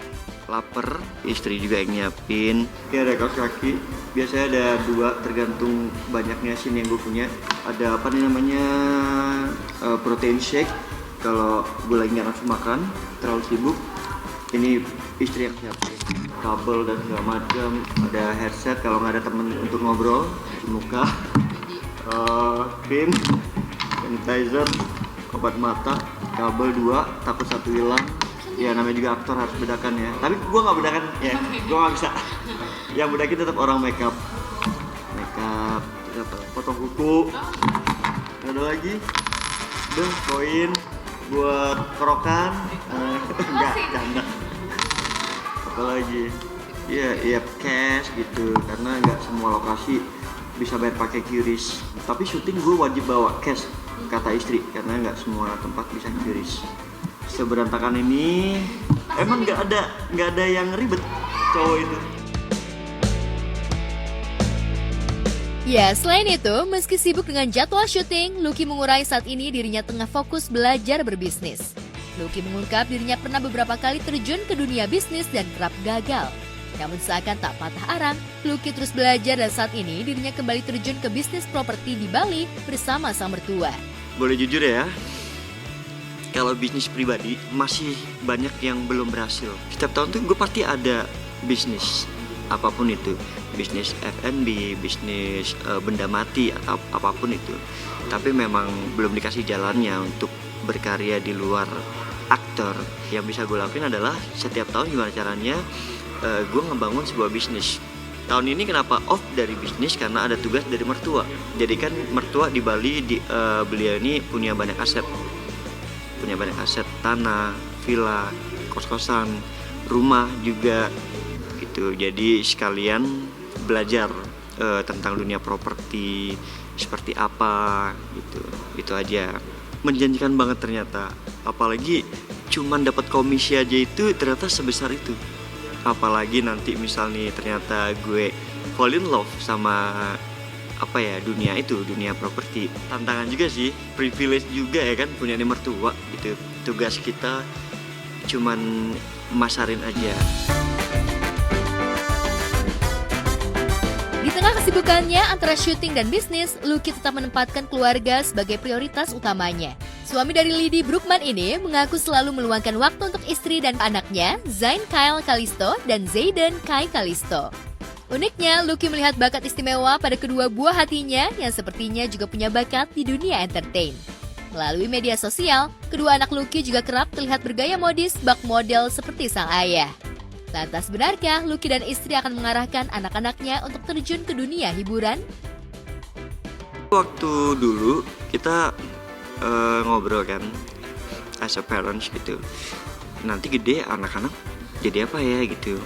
lapar. Istri juga yang nyiapin. Ini ada kaos kaki. Biasanya ada 2, tergantung banyaknya scene yang gue punya. Ada protein shake. Kalau gue lagi nggak nafsu makan, terlalu sibuk. Ini istri yang siapin. Kabel dan segala macam. Ada headset kalau nggak ada temen untuk ngobrol. Cuci muka. Krim, sanitizer, obat mata, kabel 2, takut 1 hilang. Ya namanya juga aktor harus bedakan ya. Tapi gue nggak bedakan ya, gue nggak bisa. Yang bedakin tetap orang makeup, potong kuku. Ada lagi, koin buat kerokan. Enggak, canda. Apa lagi? Iya cash gitu, karena nggak semua lokasi bisa bayar pakai QRIS. Tapi syuting gue wajib bawa cash, kata istri, karena nggak semua tempat bisa QRIS. Seberantakan ini emang nggak ada yang ribet cowok itu. Ya, selain itu, meski sibuk dengan jadwal syuting, Lucky mengurai saat ini dirinya tengah fokus belajar berbisnis. Lucky mengungkap dirinya pernah beberapa kali terjun ke dunia bisnis dan kerap gagal. Namun seakan tak patah arang, Lucky terus belajar dan saat ini dirinya kembali terjun ke bisnis properti di Bali bersama sang mertua. Boleh jujur ya, kalau bisnis pribadi masih banyak yang belum berhasil. Setiap tahun tuh gue pasti ada bisnis, apapun itu. Bisnis F&B, bisnis benda mati atau apapun itu. Tapi memang belum dikasih jalannya untuk berkarya di luar aktor. Yang bisa gue lakuin adalah setiap tahun gimana caranya gue ngebangun sebuah bisnis. Tahun ini kenapa off dari bisnis? Karena ada tugas dari mertua. Jadi kan mertua di Bali, beliau ini punya banyak aset. Tanah, villa, kos-kosan, rumah juga gitu. Jadi sekalian belajar tentang dunia properti seperti apa gitu. Itu aja. Menjanjikan banget ternyata. Apalagi cuman dapat komisi aja itu ternyata sebesar itu. Apalagi nanti misalnya ternyata gue fall in love sama dunia properti. Tantangan juga sih, privilege juga ya kan, punya mertua gitu. Tugas kita cuman masarin aja. Di tengah kesibukannya antara syuting dan bisnis, Lucky tetap menempatkan keluarga sebagai prioritas utamanya. Suami dari Lidi Brookman ini mengaku selalu meluangkan waktu untuk istri dan anaknya, Zain Kyle Kalisto dan Zayden Kai Kalisto. Uniknya, Lucky melihat bakat istimewa pada kedua buah hatinya yang sepertinya juga punya bakat di dunia entertain. Melalui media sosial, kedua anak Lucky juga kerap terlihat bergaya modis bak model seperti sang ayah. Lantas benarkah Lucky dan istri akan mengarahkan anak-anaknya untuk terjun ke dunia hiburan? Waktu dulu kita ngobrol kan, as a parents gitu. Nanti gede anak-anak jadi apa ya gitu.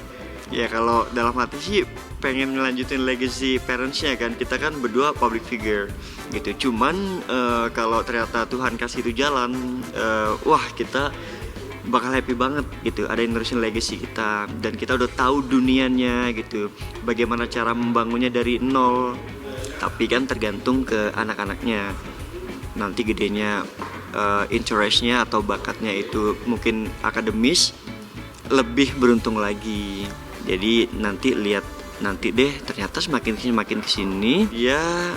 Ya kalau dalam hati sih pengen ngelanjutin legacy parentsnya kan. Kita kan berdua public figure gitu. Cuman kalau ternyata Tuhan kasih itu jalan, wah kita bakal happy banget gitu. Ada yang nerusin legacy kita dan kita udah tahu dunianya gitu. Bagaimana cara membangunnya dari nol. Tapi kan tergantung ke anak-anaknya. Nanti gedenya interestnya atau bakatnya itu mungkin akademis lebih beruntung lagi. Jadi nanti deh, ternyata semakin kesini ya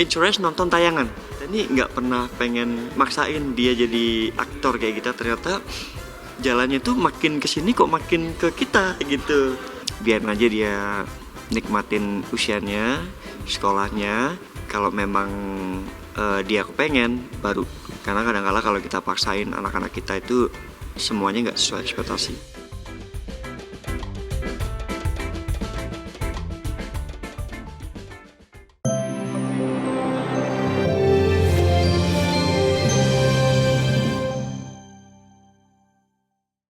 interest nonton tayangan. Dan ini nggak pernah pengen maksain dia jadi aktor kayak gitu, ternyata jalannya tuh makin kesini kok makin ke kita gitu. Biarin aja dia nikmatin usianya, sekolahnya. Kalau memang dia kepengen baru, karena kadang-kala kalau kita paksain anak-anak kita itu semuanya nggak sesuai ekspektasi.